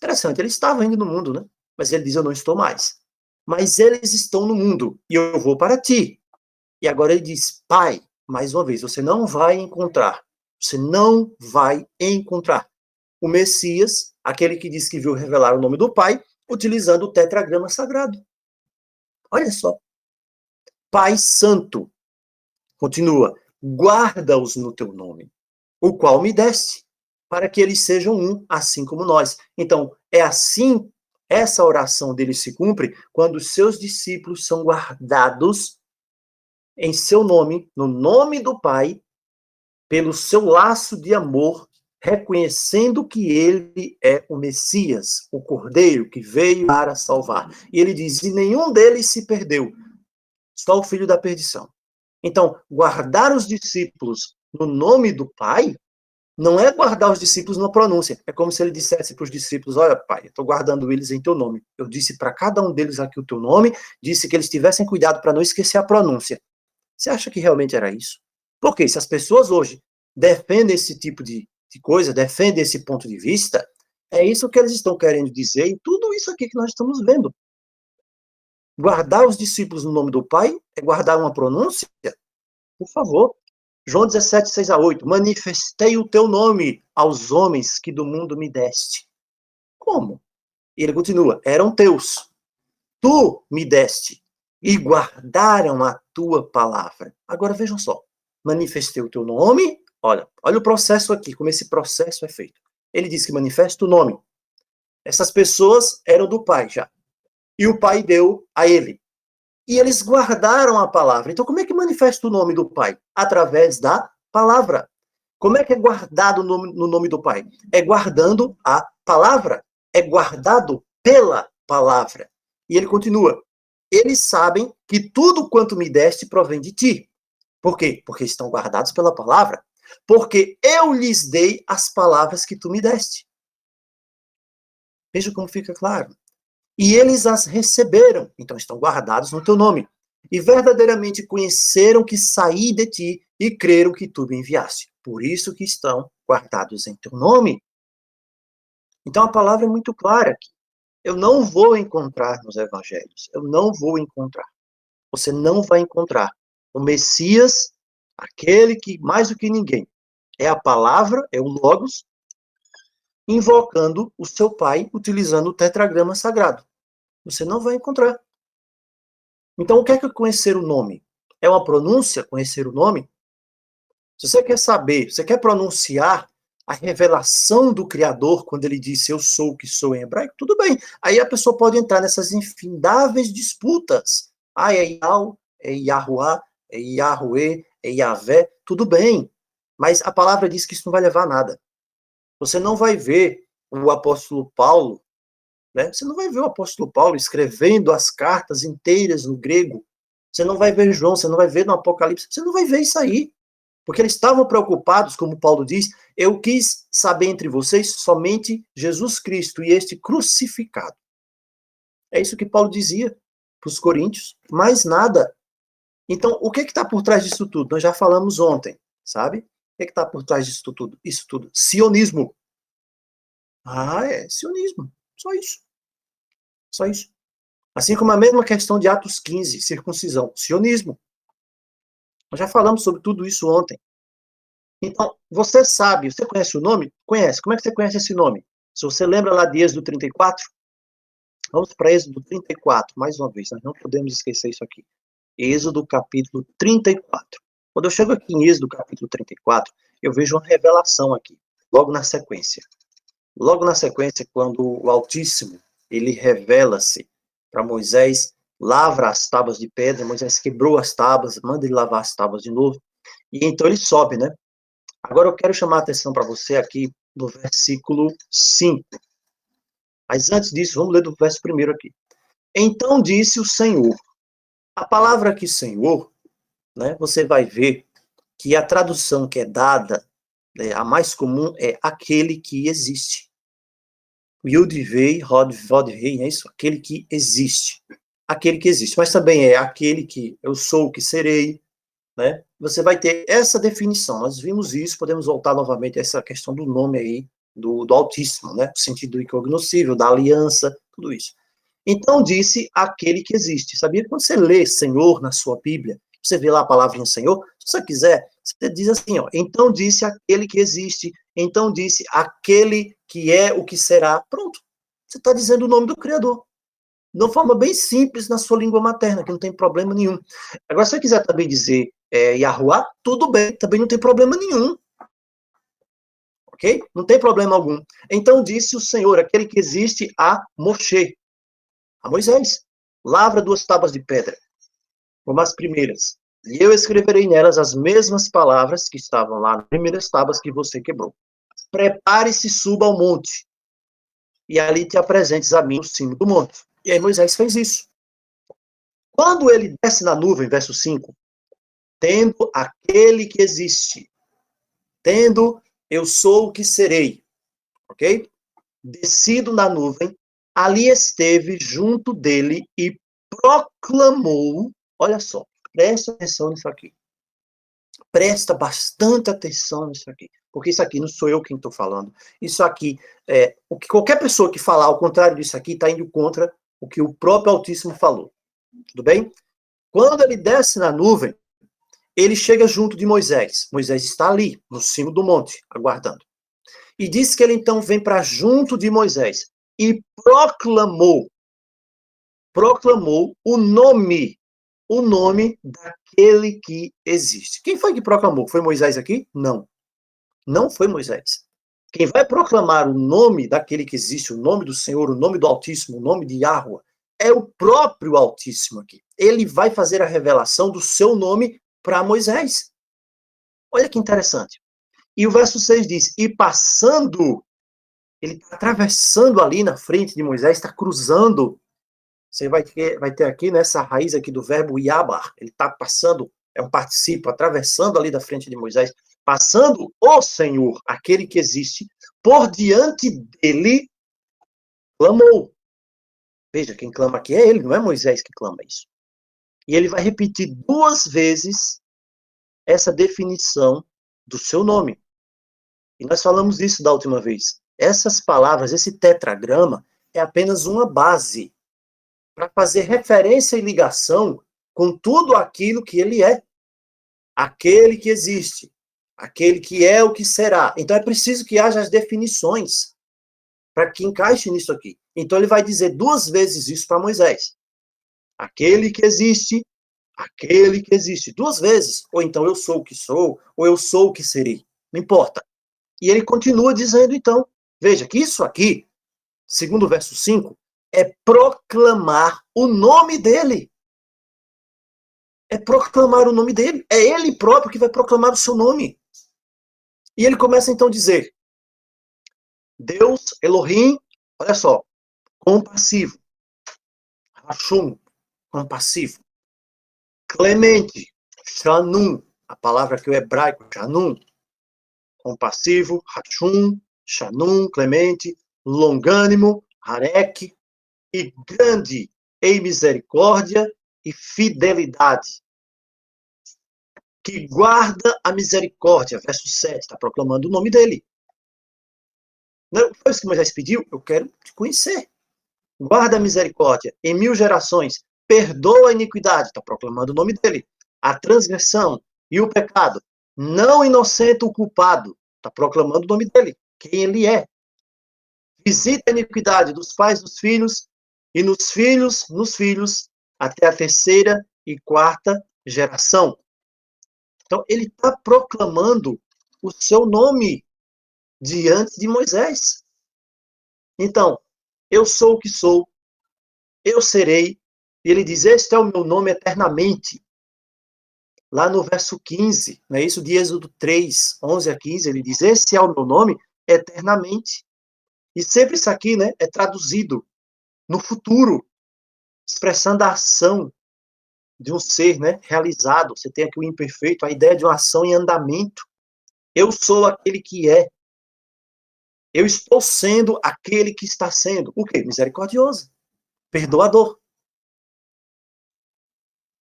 S4: Interessante, ele estava ainda no mundo, né? Mas ele diz, eu não estou mais. Mas eles estão no mundo, e eu vou para ti. E agora ele diz, Pai, mais uma vez, você não vai encontrar o Messias, aquele que diz que viu revelar o nome do Pai, utilizando o tetragrama sagrado. Olha só. Pai Santo, continua, guarda-os no teu nome, o qual me deste, para que eles sejam um, assim como nós. Então, é assim, essa oração dele se cumpre quando os seus discípulos são guardados em seu nome, no nome do Pai, pelo seu laço de amor, reconhecendo que ele é o Messias, o Cordeiro que veio para salvar. E ele diz, e nenhum deles se perdeu, só o filho da perdição. Então, guardar os discípulos no nome do Pai não é guardar os discípulos na pronúncia. É como se ele dissesse para os discípulos, olha, Pai, eu estou guardando eles em teu nome. Eu disse para cada um deles aqui o teu nome, disse que eles tivessem cuidado para não esquecer a pronúncia. Você acha que realmente era isso? Porque se as pessoas hoje defendem esse tipo de coisa, defendem esse ponto de vista, é isso que eles estão querendo dizer e tudo isso aqui que nós estamos vendo. Guardar os discípulos no nome do Pai é guardar uma pronúncia? Por favor. João 17, 6 a 8. Manifestei o teu nome aos homens que do mundo me deste. Como? E ele continua, eram teus. Tu me deste e guardaram a tua palavra. Agora vejam só. Manifestei o teu nome. Olha o processo aqui, como esse processo é feito. Ele diz que manifesta o nome. Essas pessoas eram do Pai já. E o Pai deu a ele. E eles guardaram a palavra. Então, como é que manifesta o nome do Pai? Através da palavra. Como é que é guardado no nome do Pai? É guardando a palavra. é guardado pela palavra. E ele continua, eles sabem que tudo quanto me deste provém de ti. Por quê? Porque estão guardados pela palavra. Porque eu lhes dei as palavras que tu me deste. Veja como fica claro. E eles as receberam, então estão guardados no teu nome. E verdadeiramente conheceram que saí de ti e creram que tu me enviaste. Por isso que estão guardados em teu nome. Então a palavra é muito clara aqui. Eu não vou encontrar nos evangelhos. Eu não vou encontrar. Você não vai encontrar o Messias, aquele que, mais do que ninguém, é a palavra, é o Logos, invocando o seu pai, utilizando o tetragrama sagrado. Você não vai encontrar. Então, o que é conhecer o nome? É uma pronúncia, conhecer o nome? Se você quer saber, você quer pronunciar a revelação do Criador, quando ele disse, eu sou o que sou em hebraico, tudo bem. Aí a pessoa pode entrar nessas infindáveis disputas. Ah, é Yahweh, é Yahuwah, é Yahweh, é Yahvé, tudo bem. Mas a palavra diz que isso não vai levar a nada. Você não vai ver o apóstolo Paulo, né? Você não vai ver o apóstolo Paulo escrevendo as cartas inteiras no grego. Você não vai ver João, você não vai ver no Apocalipse, você não vai ver isso aí. Porque eles estavam preocupados, como Paulo diz, eu quis saber entre vocês somente Jesus Cristo e este crucificado. É isso que Paulo dizia para os coríntios, mais nada. Então, o que está por trás disso tudo? Nós já falamos ontem, sabe? O que está por trás disso tudo? Isso tudo. Sionismo. Ah, é, sionismo. Só isso. Só isso. Assim como a mesma questão de Atos 15, circuncisão. Sionismo. Nós já falamos sobre tudo isso ontem. Então, você sabe, você conhece o nome? Conhece. Como é que você conhece esse nome? Se você lembra lá de Êxodo 34, vamos para Êxodo 34, mais uma vez, nós não podemos esquecer isso aqui. Êxodo capítulo 34. Quando eu chego aqui em Êxodo capítulo 34, eu vejo uma revelação aqui, logo na sequência. Logo na sequência, quando o Altíssimo, ele revela-se para Moisés, lavra as tábuas de pedra, Moisés quebrou as tábuas, manda ele lavar as tábuas de novo, e então ele sobe, né? Agora eu quero chamar a atenção para você aqui no versículo 5. Mas antes disso, vamos ler do verso 1 aqui. Então disse o Senhor. A palavra aqui, Senhor, né, você vai ver que a tradução que é dada, a mais comum, é aquele que existe. Yud Vei, Hod, Vod, Rei, é isso? Aquele que existe. Aquele que existe. Mas também é aquele que eu sou o que serei, né? Você vai ter essa definição. Nós vimos isso, podemos voltar novamente a essa questão do nome aí, do Altíssimo, né? O sentido do incognoscível, da aliança, tudo isso. Então disse aquele que existe. Sabia que quando você lê Senhor na sua Bíblia, você vê lá a palavrinha Senhor, se você quiser, você diz assim, ó, então disse aquele que existe, então disse aquele que é o que será. Pronto. Você está dizendo o nome do Criador. De uma forma bem simples na sua língua materna, que não tem problema nenhum. Agora, se você quiser também dizer Yahuwah, tudo bem, também não tem problema nenhum. Ok? Não tem problema algum. Então disse o Senhor, aquele que existe a Moshe, a Moisés, lavra 2 tábuas de pedra, como as primeiras, e eu escreverei nelas as mesmas palavras que estavam lá nas primeiras tábuas que você quebrou. Prepare-se e suba ao monte, e ali te apresentes a mim no cimo do monte. E aí Moisés fez isso. Quando ele desce na nuvem, verso 5, tendo aquele que existe, tendo eu sou o que serei, ok? Descido na nuvem, ali esteve junto dele e proclamou, olha só, presta atenção nisso aqui. Presta bastante atenção nisso aqui, porque isso aqui não sou eu quem estou falando. Isso aqui, o que qualquer pessoa que falar ao contrário disso aqui está indo contra o que o próprio Altíssimo falou. Tudo bem? Quando ele desce na nuvem, ele chega junto de Moisés. Moisés está ali, no cimo do monte, aguardando. E diz que ele então vem para junto de Moisés e proclamou o nome daquele que existe. Quem foi que proclamou? Foi Moisés aqui? Não. Não foi Moisés. Quem vai proclamar o nome daquele que existe, o nome do Senhor, o nome do Altíssimo, o nome de Yahweh, é o próprio Altíssimo aqui. Ele vai fazer a revelação do seu nome para Moisés. Olha que interessante. E o verso 6 diz, e passando ele está atravessando ali na frente de Moisés, está cruzando. Você vai ter aqui nessa raiz aqui do verbo yabar, ele está passando, é um particípio, atravessando ali da frente de Moisés, passando o Senhor, aquele que existe, por diante dele, clamou. Veja, quem clama aqui é ele, não é Moisés que clama isso. E ele vai repetir 2 vezes essa definição do seu nome. E nós falamos isso da última vez. Essas palavras, esse tetragrama, é apenas uma base para fazer referência e ligação com tudo aquilo que ele é. Aquele que existe, aquele que é o que será. Então é preciso que haja as definições para que encaixe nisso aqui. Então ele vai dizer 2 vezes isso para Moisés. Aquele que existe, aquele que existe. 2 vezes. Ou então eu sou o que sou, ou eu sou o que serei. Não importa. E ele continua dizendo, então, veja que isso aqui, segundo o verso 5, é proclamar o nome dele. É proclamar o nome dele. É ele próprio que vai proclamar o seu nome. E ele começa então a dizer, Deus, Elohim, olha só, compassivo. Hashum, compassivo. Clemente, Shanum, a palavra que o hebraico, Shanum, compassivo, Hashum, Shanum, clemente, longânimo, Harek, e grande em misericórdia e fidelidade. Que guarda a misericórdia, verso 7, está proclamando o nome dele. Não foi isso que Moisés pediu? Eu quero te conhecer. Guarda a misericórdia em 1000 gerações, perdoa a iniquidade, está proclamando o nome dele. A transgressão e o pecado, não inocente o culpado, está proclamando o nome dele, quem ele é. Visita a iniquidade dos pais dos filhos, e nos filhos, até a 3ª e 4ª geração. Então, ele está proclamando o seu nome diante de Moisés. Então, eu sou o que sou, eu serei, e ele diz, este é o meu nome eternamente. Lá no verso 15, não é isso? De Êxodo 3, 11 a 15, ele diz, esse é o meu nome eternamente. E sempre isso aqui, né, é traduzido no futuro, expressando a ação de um ser, né, realizado. Você tem aqui o imperfeito, a ideia de uma ação em andamento. Eu sou aquele que é. Eu estou sendo aquele que está sendo. O quê? Misericordioso. Perdoador.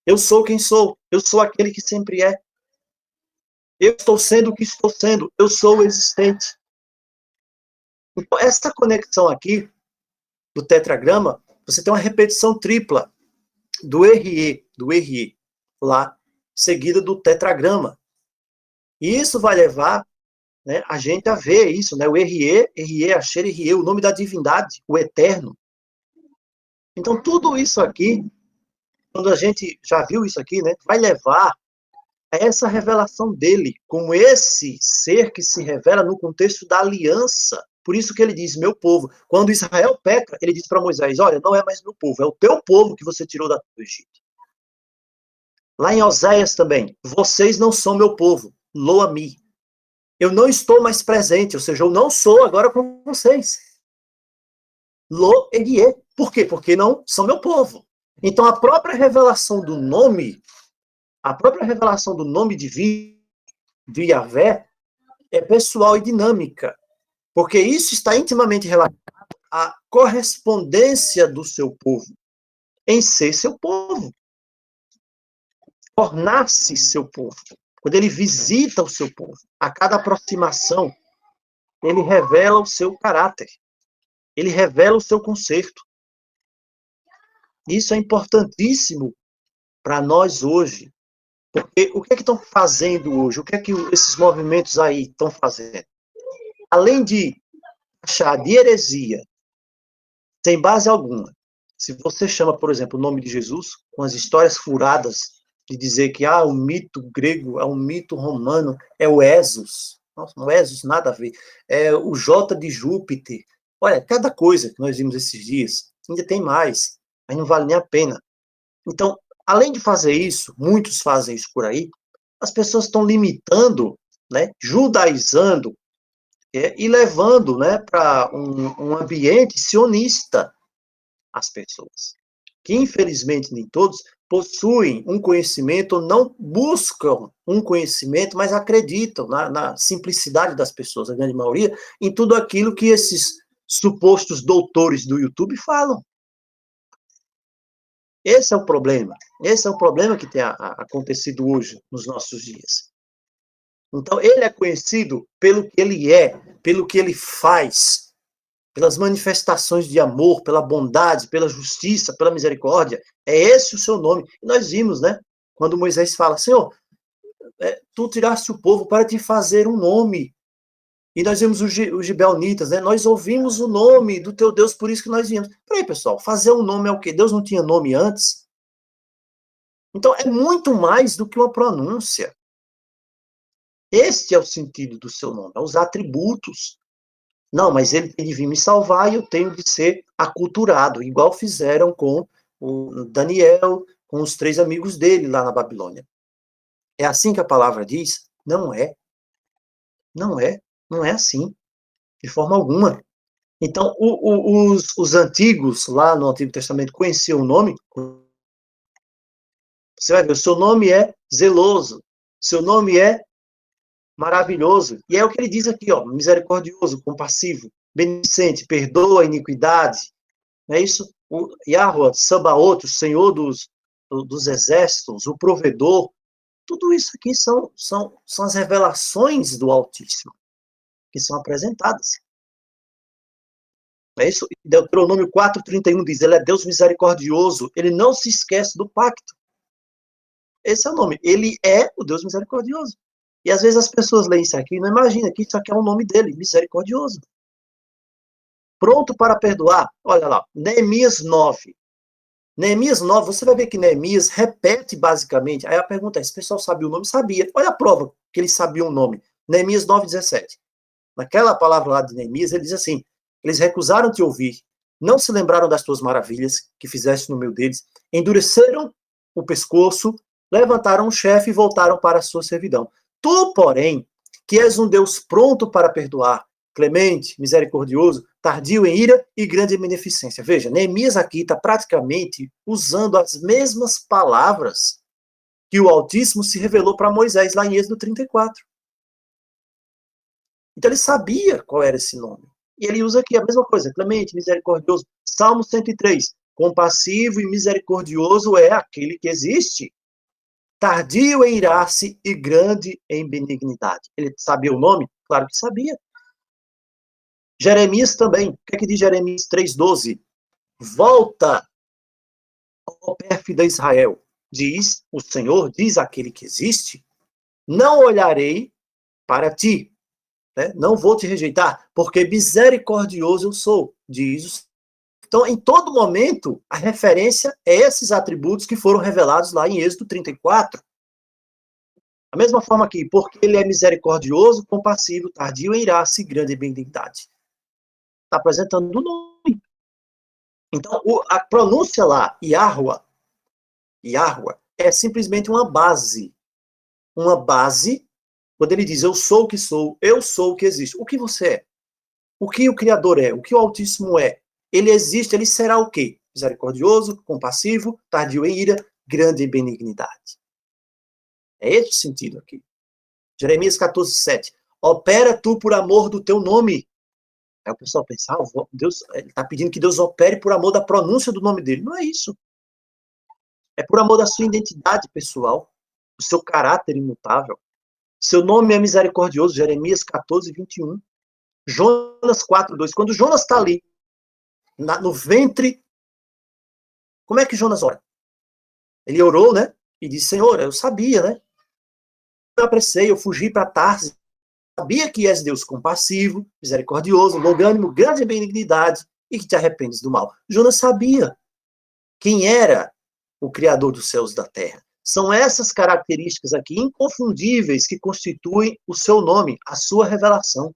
S4: Eu sou quem sou. Eu sou aquele que sempre é. Eu estou sendo o que estou sendo. Eu sou o existente. Então, essa conexão aqui do tetragrama, você tem uma repetição tripla do RE, lá, seguida do tetragrama. E isso vai levar, né, a gente a ver isso, né, o RE, Asher, RE, o nome da divindade, o eterno. Então, tudo isso aqui, quando a gente já viu isso aqui, né, vai levar a essa revelação dele, como esse ser que se revela no contexto da aliança. Por isso que ele diz, meu povo. Quando Israel peca, ele diz para Moisés, olha, não é mais meu povo, é o teu povo que você tirou do Egito. Lá em Oséias também, vocês não são meu povo, loa-me. Eu não estou mais presente, ou seja, eu não sou agora com vocês. Lo-erie. Por quê? Porque não são meu povo. Então, a própria revelação do nome divino, de Yahvé, é pessoal e dinâmica. Porque isso está intimamente relacionado à correspondência do seu povo, em ser seu povo. Tornar-se seu povo. Quando ele visita o seu povo, a cada aproximação, ele revela o seu caráter. Ele revela o seu conserto. Isso é importantíssimo para nós hoje. Porque o que é que estão fazendo hoje? O que é que esses movimentos aí estão fazendo? Além de achar de heresia, sem base alguma, se você chama, por exemplo, o nome de Jesus, com as histórias furadas de dizer que o mito grego é um mito romano, é o Esos. Nossa, o Esos, nada a ver. É o J de Júpiter. Olha, cada coisa que nós vimos esses dias, ainda tem mais, mas não vale nem a pena. Então, além de fazer isso, muitos fazem isso por aí, as pessoas estão limitando, né, judaizando e levando, né, para um ambiente sionista as pessoas, que infelizmente nem todos possuem um conhecimento, ou não buscam um conhecimento, mas acreditam na simplicidade das pessoas, a grande maioria, em tudo aquilo que esses supostos doutores do YouTube falam. Esse é o problema. Esse é o problema que tem acontecido hoje, nos nossos dias. Então, ele é conhecido pelo que ele é, pelo que ele faz, pelas manifestações de amor, pela bondade, pela justiça, pela misericórdia. É esse o seu nome. E nós vimos, né? Quando Moisés fala, Senhor, tu tiraste o povo para te fazer um nome. E nós vimos os gibeonitas, né? Nós ouvimos o nome do teu Deus, por isso que nós viemos. Peraí, pessoal, fazer um nome é o quê? Deus não tinha nome antes? Então, é muito mais do que uma pronúncia. Este é o sentido do seu nome, é os atributos. Não, mas ele tem de vir me salvar e eu tenho de ser aculturado, igual fizeram com o Daniel, com os 3 amigos dele lá na Babilônia. É assim que a palavra diz? Não é. Não é. Não é assim. De forma alguma. Então, os antigos, lá no Antigo Testamento, conheciam o nome. Você vai ver, o seu nome é zeloso. Seu nome é maravilhoso. E é o que ele diz aqui, ó, misericordioso, compassivo, beneficente, perdoa a iniquidade. Não é isso? O Yahweh, Sabaoth, o Senhor dos exércitos, o provedor, tudo isso aqui são as revelações do Altíssimo que são apresentadas. É isso? Deuteronômio 4:31 diz, ele é Deus misericordioso, ele não se esquece do pacto. Esse é o nome. Ele é o Deus misericordioso. E às vezes as pessoas leem isso aqui e não imaginam que isso aqui é o nome dele, misericordioso. Pronto para perdoar. Olha lá, Neemias 9. Neemias 9, você vai ver que Neemias repete basicamente. Aí a pergunta é: esse pessoal sabia o nome? Sabia. Olha a prova que eles sabiam o nome. Neemias 9:17. Naquela palavra lá de Neemias, ele diz assim: eles recusaram te ouvir, não se lembraram das tuas maravilhas que fizeste no meio deles, endureceram o pescoço, levantaram o chefe e voltaram para a sua servidão. Tu, porém, que és um Deus pronto para perdoar, clemente, misericordioso, tardio em ira e grande em beneficência. Veja, Neemias aqui está praticamente usando as mesmas palavras que o Altíssimo se revelou para Moisés lá em Êxodo 34. Então ele sabia qual era esse nome. E ele usa aqui a mesma coisa, clemente, misericordioso. Salmo 103, compassivo e misericordioso é aquele que existe. Tardio em irar-se e grande em benignidade. Ele sabia o nome? Claro que sabia. Jeremias também. O que é que diz Jeremias 3:12? Volta, ó pérfida Israel, diz o Senhor, diz aquele que existe, não olharei para ti, né? Não vou te rejeitar, porque misericordioso eu sou, diz o Senhor. Então, em todo momento, a referência é esses atributos que foram revelados lá em Êxodo 34. Da mesma forma aqui, porque ele é misericordioso, compassivo, tardio em irar-se, grande em benignidade. Está apresentando o nome. Então, a pronúncia lá, Yahweh, é simplesmente uma base. Uma base, quando ele diz, eu sou o que sou, eu sou o que existe. O que você é? O que o Criador é? O que o Altíssimo é? Ele existe, ele será o quê? Misericordioso, compassivo, tardio em ira, grande em benignidade. É esse o sentido aqui. Jeremias 14:7. Opera tu por amor do teu nome. Aí o pessoal pensa, Deus, ele está pedindo que Deus opere por amor da pronúncia do nome dele. Não é isso. É por amor da sua identidade pessoal, do seu caráter imutável. Seu nome é misericordioso, Jeremias 14:21. Jonas 4:2. Quando Jonas está ali, no ventre, como é que Jonas ora? Ele orou, né? E disse, Senhor, eu sabia, né? Eu apressei, eu fugi para Tarsis. Sabia que és Deus compassivo, misericordioso, longânimo, grande em benignidade e que te arrependes do mal. Jonas sabia quem era o Criador dos céus e da terra. São essas características aqui inconfundíveis que constituem o seu nome, a sua revelação.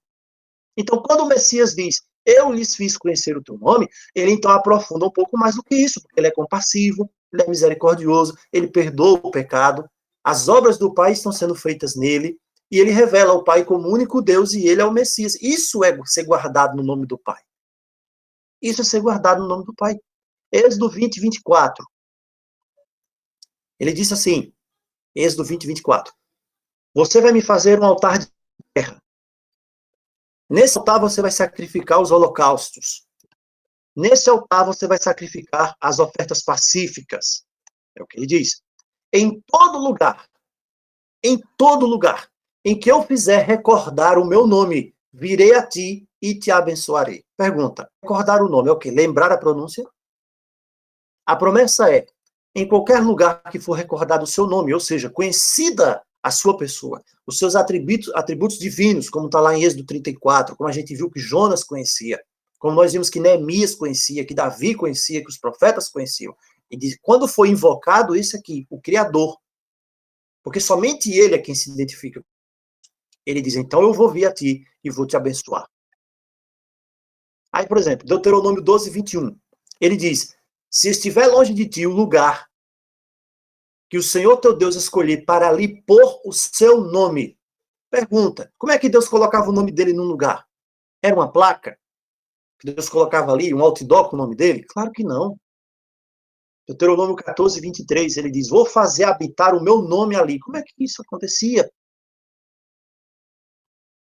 S4: Então, quando o Messias diz, eu lhes fiz conhecer o teu nome, ele então aprofunda um pouco mais do que isso, porque ele é compassivo, ele é misericordioso, ele perdoa o pecado, as obras do Pai estão sendo feitas nele, e ele revela o Pai como único Deus e ele é o Messias. Isso é ser guardado no nome do Pai. Isso é ser guardado no nome do Pai. Êxodo 20, 24. Ele disse assim, Êxodo 20, 24. Você vai me fazer um altar de terra. Nesse altar você vai sacrificar os holocaustos. Nesse altar você vai sacrificar as ofertas pacíficas. É o que ele diz. Em todo lugar em que eu fizer recordar o meu nome, virei a ti e te abençoarei. Pergunta, recordar o nome é o quê? Lembrar a pronúncia? A promessa é, em qualquer lugar que for recordado o seu nome, ou seja, conhecida a sua pessoa, os seus atributos divinos, como está lá em Êxodo 34, como a gente viu que Jonas conhecia, como nós vimos que Neemias conhecia, que Davi conhecia, que os profetas conheciam. E diz, quando foi invocado esse aqui, o Criador, porque somente ele é quem se identifica. Ele diz, então eu vou vir a ti e vou te abençoar. Aí, por exemplo, Deuteronômio 12, 21. Ele diz, se estiver longe de ti o lugar que o Senhor teu Deus escolher para ali pôr o seu nome. Pergunta, como é que Deus colocava o nome dele num lugar? Era uma placa? Que Deus colocava ali, um outdoor com o nome dele? Claro que não. Deuteronômio 14, 23, ele diz, vou fazer habitar o meu nome ali. Como é que isso acontecia?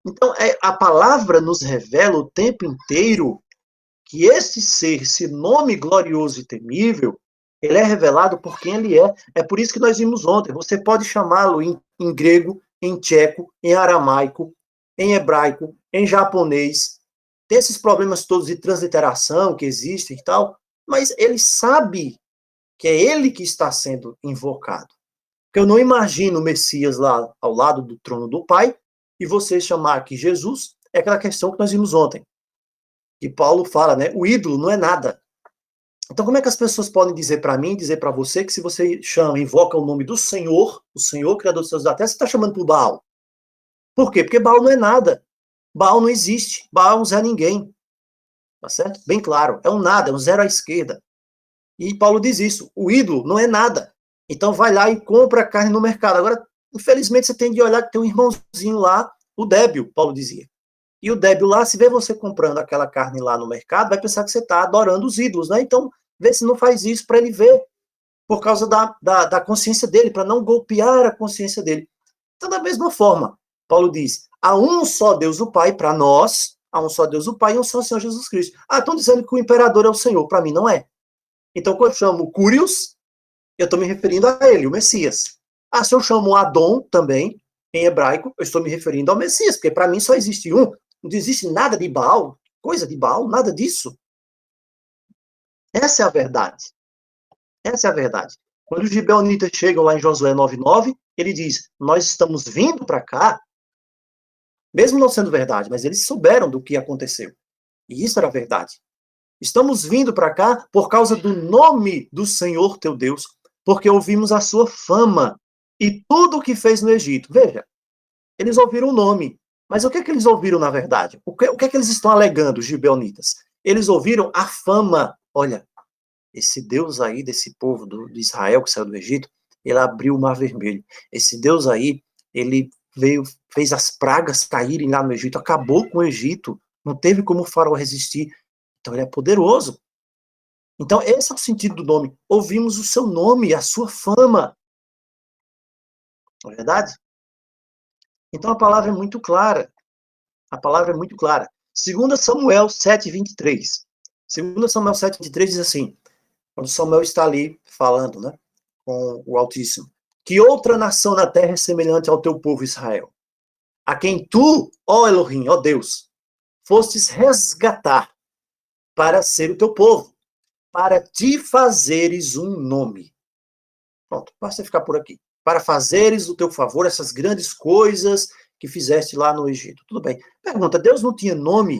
S4: Então, a palavra nos revela o tempo inteiro que esse ser, esse nome glorioso e temível, ele é revelado por quem ele é. É por isso que nós vimos ontem. Você pode chamá-lo em grego, em tcheco, em aramaico, em hebraico, em japonês. Tem esses problemas todos de transliteração que existem e tal, mas ele sabe que é ele que está sendo invocado. Porque eu não imagino o Messias lá ao lado do trono do Pai e você chamar aqui Jesus, é aquela questão que nós vimos ontem. Que Paulo fala, né? O ídolo não é nada. Então, como é que as pessoas podem dizer para mim, dizer para você, que se você chama, invoca o nome do Senhor, o Senhor, Criador dos céus e da terra, você está chamando para o Baal? Por quê? Porque Baal não é nada. Baal não existe. Baal é um Zé Ninguém. Tá certo? Bem claro. É um nada, é um zero à esquerda. E Paulo diz isso. O ídolo não é nada. Então, vai lá e compra a carne no mercado. Agora, infelizmente, você tem de olhar que tem um irmãozinho lá, o débil, Paulo dizia. E o débil lá, se vê você comprando aquela carne lá no mercado, vai pensar que você está adorando os ídolos, né? Então, vê se não faz isso para ele ver, por causa da consciência dele, para não golpear a consciência dele. Então, da mesma forma, Paulo diz, há um só Deus o Pai, para nós, há um só Deus o Pai e um só Senhor Jesus Cristo. Ah, estão dizendo que o imperador é o Senhor, para mim não é. Então, quando eu chamo Curios, eu estou me referindo a ele, o Messias. Ah, se eu chamo Adon também, em hebraico, eu estou me referindo ao Messias, porque para mim só existe um. Não existe nada de Baal, coisa de Baal, nada disso. Essa é a verdade. Essa é a verdade. Quando os gibeonitas chegam lá em Josué 9:9, ele diz, nós estamos vindo para cá, mesmo não sendo verdade, mas eles souberam do que aconteceu. E isso era verdade. Estamos vindo para cá por causa do nome do Senhor teu Deus, porque ouvimos a sua fama e tudo o que fez no Egito. Veja, eles ouviram o nome, mas o que é que eles ouviram na verdade? O que é que eles estão alegando, os gibeonitas? Eles ouviram a fama. Olha, esse Deus aí desse povo de Israel que saiu do Egito, ele abriu o Mar Vermelho. Esse Deus aí, ele veio, fez as pragas caírem lá no Egito, acabou com o Egito, não teve como o faraó resistir. Então ele é poderoso. Então esse é o sentido do nome. Ouvimos o seu nome, a sua fama. Não é verdade? Então a palavra é muito clara. A palavra é muito clara. 2 Samuel 7:23. 2 Samuel 7:23 diz assim, quando Samuel está ali falando, né, com o Altíssimo, que outra nação na terra é semelhante ao teu povo Israel, a quem tu, ó Elohim, ó Deus, fostes resgatar para ser o teu povo, para te fazeres um nome. Pronto, basta ficar por aqui. Para fazeres o teu favor essas grandes coisas que fizeste lá no Egito. Tudo bem. Pergunta, Deus não tinha nome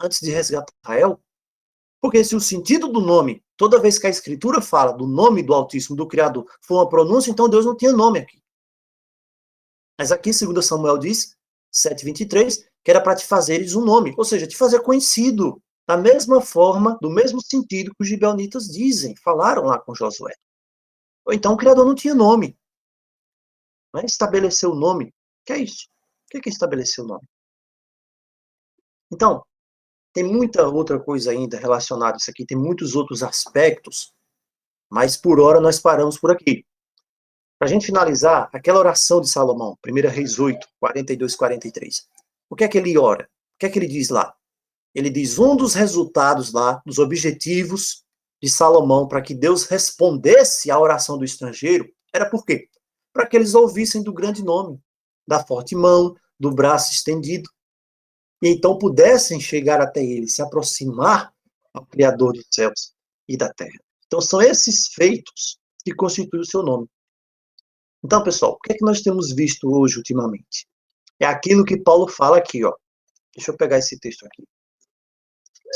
S4: antes de resgatar Israel? Porque se o sentido do nome, toda vez que a Escritura fala do nome do Altíssimo, do Criador, for uma pronúncia, então Deus não tinha nome aqui. Mas aqui, 2 Samuel diz, 7:23, que era para te fazeres um nome, ou seja, te fazer conhecido, da mesma forma, do mesmo sentido que os gibeonitas dizem, falaram lá com Josué. Ou então o Criador não tinha nome. Não é? Estabeleceu o nome. Que é isso? Por que estabeleceu o nome? Então, tem muita outra coisa ainda relacionada a isso aqui, tem muitos outros aspectos, mas por hora nós paramos por aqui. Para a gente finalizar, aquela oração de Salomão, 1 Reis 8, 42, 43. O que é que ele ora? O que é que ele diz lá? Ele diz um dos resultados lá, dos objetivos de Salomão para que Deus respondesse à oração do estrangeiro, era por quê? Para que eles ouvissem do grande nome, da forte mão, do braço estendido, e então pudessem chegar até ele, se aproximar ao Criador dos céus e da terra. Então são esses feitos que constituem o seu nome. Então, pessoal, o que é que nós temos visto hoje, ultimamente? É aquilo que Paulo fala aqui, ó. Deixa eu pegar esse texto aqui.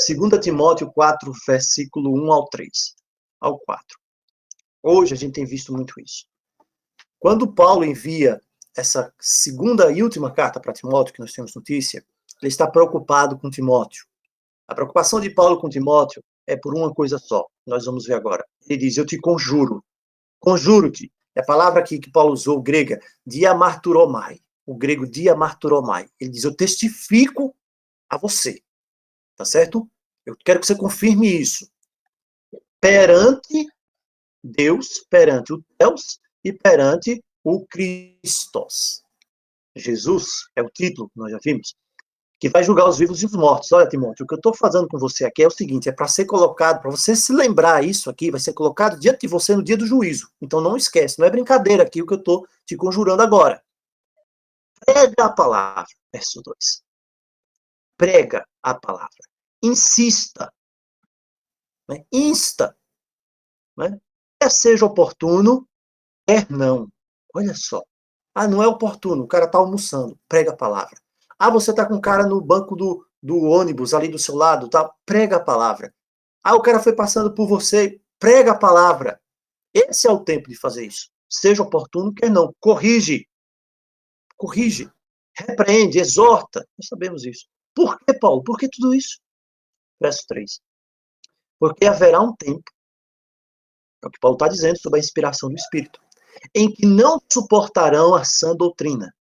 S4: 2 Timóteo 4, versículo 1 ao 3, ao 4. Hoje a gente tem visto muito isso. Quando Paulo envia essa segunda e última carta para Timóteo, que nós temos notícia, ele está preocupado com Timóteo. A preocupação de Paulo com Timóteo é por uma coisa só. Nós vamos ver agora. Ele diz, eu te conjuro. Conjuro-te. É a palavra aqui que Paulo usou, grega, diamarturomai. O grego diamarturomai. Ele diz, eu testifico a você. Tá certo? Eu quero que você confirme isso. Perante Deus, perante o Deus e perante o Christos. Jesus é o título que nós já vimos, que vai julgar os vivos e os mortos. Olha, Timóteo, o que eu estou fazendo com você aqui é o seguinte, é para ser colocado, para você se lembrar isso aqui, vai ser colocado diante de você no dia do juízo. Então não esquece, não é brincadeira aqui o que eu estou te conjurando agora. Prega a palavra, verso 2. Prega a palavra. Insista. Né? Insta. Né? Quer seja oportuno, quer não. Olha só. Ah, não é oportuno, o cara está almoçando. Prega a palavra. Ah, você está com o cara no banco do ônibus ali do seu lado, tá? Prega a palavra. Ah, o cara foi passando por você, prega a palavra. Esse é o tempo de fazer isso. Seja oportuno, quer não. Corrige. Corrige. Repreende, exorta. Nós sabemos isso. Por que, Paulo? Por que tudo isso? Verso 3. Porque haverá um tempo, é o que Paulo está dizendo sobre a inspiração do Espírito, em que não suportarão a sã doutrina.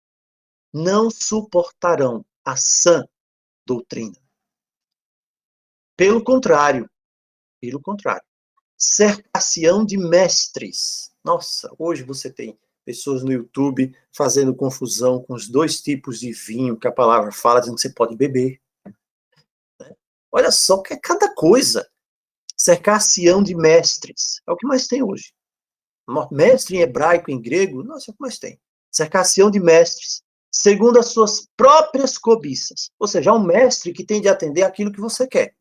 S4: Não suportarão a sã doutrina. Pelo contrário, cercar-se-ão de mestres. Nossa, hoje você tem pessoas no YouTube fazendo confusão com os dois tipos de vinho que a palavra fala, dizendo que você pode beber. Olha só que é cada coisa. Cercar-se-ão de mestres. É o que mais tem hoje. Mestre em hebraico, em grego, nossa, é o que mais tem. Cercar-se-ão de mestres, segundo as suas próprias cobiças. Ou seja, é um mestre que tem de atender aquilo que você quer.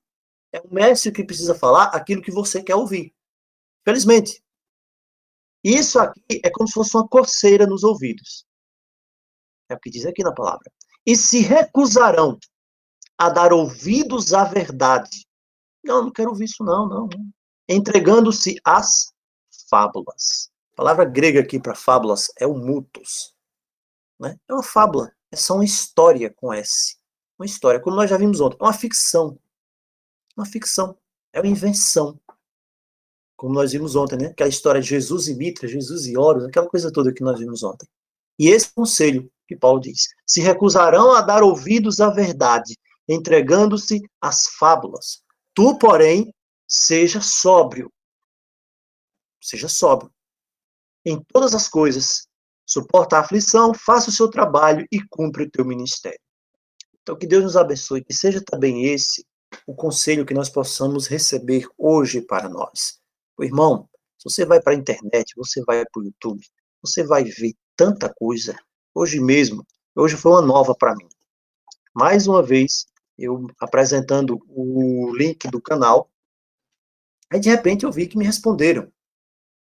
S4: É um mestre que precisa falar aquilo que você quer ouvir. Felizmente. Isso aqui é como se fosse uma coceira nos ouvidos. É o que diz aqui na palavra. E se recusarão a dar ouvidos à verdade. Não quero ouvir isso, não. Entregando-se às fábulas. A palavra grega aqui para fábulas é o mutos. Né? É uma fábula. É só uma história com S. Uma história, como nós já vimos ontem. É uma ficção. Uma ficção. É uma invenção. Como nós vimos ontem, né? Aquela história de Jesus e Mitra, Jesus e Horus, aquela coisa toda que nós vimos ontem. E esse conselho que Paulo diz: se recusarão a dar ouvidos à verdade, entregando-se às fábulas. Tu, porém, seja sóbrio. Seja sóbrio. Em todas as coisas, suporta a aflição, faça o seu trabalho e cumpre o teu ministério. Então, que Deus nos abençoe, que seja também esse o conselho que nós possamos receber hoje para nós. Irmão, se você vai para a internet, você vai para o YouTube, você vai ver tanta coisa. Hoje mesmo, hoje foi uma nova para mim. Mais uma vez, eu apresentando o link do canal, aí de repente eu vi que me responderam.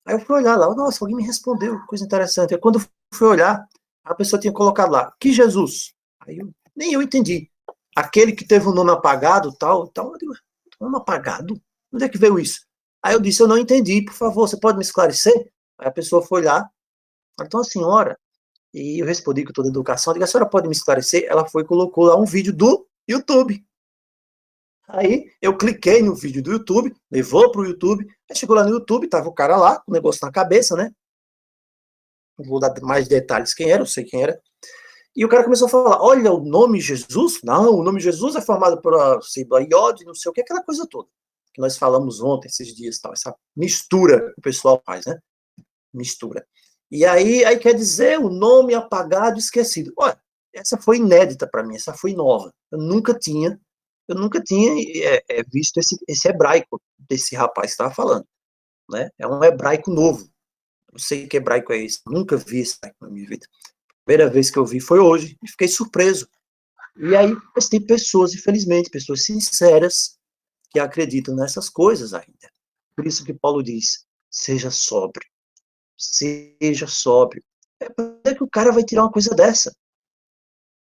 S4: Aí eu fui olhar lá, nossa, alguém me respondeu, coisa interessante. Aí quando eu fui olhar, a pessoa tinha colocado lá, que Jesus? Aí nem eu entendi. Aquele que teve o nome apagado, tal. Eu digo, nome apagado? Onde é que veio isso? Aí eu disse, eu não entendi, por favor, você pode me esclarecer? Aí a pessoa foi lá, então a senhora, e eu respondi com toda a educação, eu digo, a senhora pode me esclarecer? Ela foi e colocou lá um vídeo do YouTube. Aí eu cliquei no vídeo do YouTube, levou para o YouTube, aí chegou lá no YouTube, tava o cara lá, com o negócio na cabeça, né? Não vou dar mais detalhes quem era, eu sei quem era. E o cara começou a falar, olha, o nome Jesus? Não, o nome Jesus é formado por a sílaba iod, não sei o que, aquela coisa toda. Que nós falamos ontem, esses dias, tal, essa mistura que o pessoal faz, né? Mistura. E aí quer dizer o nome apagado, esquecido. Olha, essa foi inédita para mim, essa foi nova. Eu nunca tinha visto esse hebraico desse rapaz que estava falando, né? É um hebraico novo. Não sei que hebraico é esse, nunca vi isso na minha vida. Primeira vez que eu vi foi hoje e fiquei surpreso. E aí, mas tem pessoas, infelizmente, pessoas sinceras que acreditam nessas coisas ainda. Por isso que Paulo diz: seja sóbrio, seja sóbrio. Onde é que o cara vai tirar uma coisa dessa?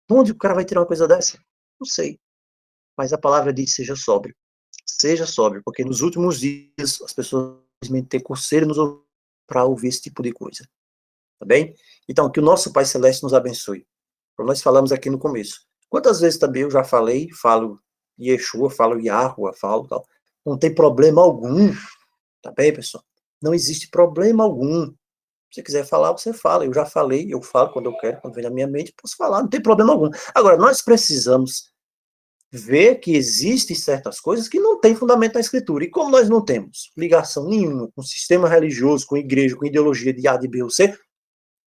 S4: Onde o cara vai tirar uma coisa dessa? Não sei. Mas a palavra diz: seja sóbrio, porque nos últimos dias as pessoas simplesmente têm coceira nos ouvidos para ouvir esse tipo de coisa. Tá bem? Então, que o nosso Pai Celeste nos abençoe. Como nós falamos aqui no começo. Quantas vezes também eu já falei, falo Yeshua, falo Yahua, falo tal. Não tem problema algum. Tá bem, pessoal? Não existe problema algum. Se você quiser falar, você fala. Eu já falei, eu falo quando eu quero, quando vem na minha mente, posso falar, não tem problema algum. Agora, nós precisamos ver que existem certas coisas que não têm fundamento na Escritura. E como nós não temos ligação nenhuma com o sistema religioso, com igreja, com ideologia de A, de B ou C,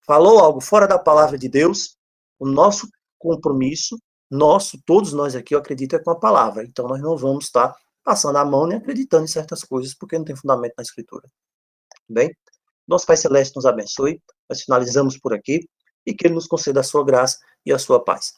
S4: falou algo fora da palavra de Deus, o nosso compromisso, todos nós aqui, eu acredito, é com a palavra. Então, nós não vamos estar passando a mão nem acreditando em certas coisas, porque não tem fundamento na Escritura. Bem? Nosso Pai Celeste nos abençoe. Nós finalizamos por aqui e que Ele nos conceda a sua graça e a sua paz.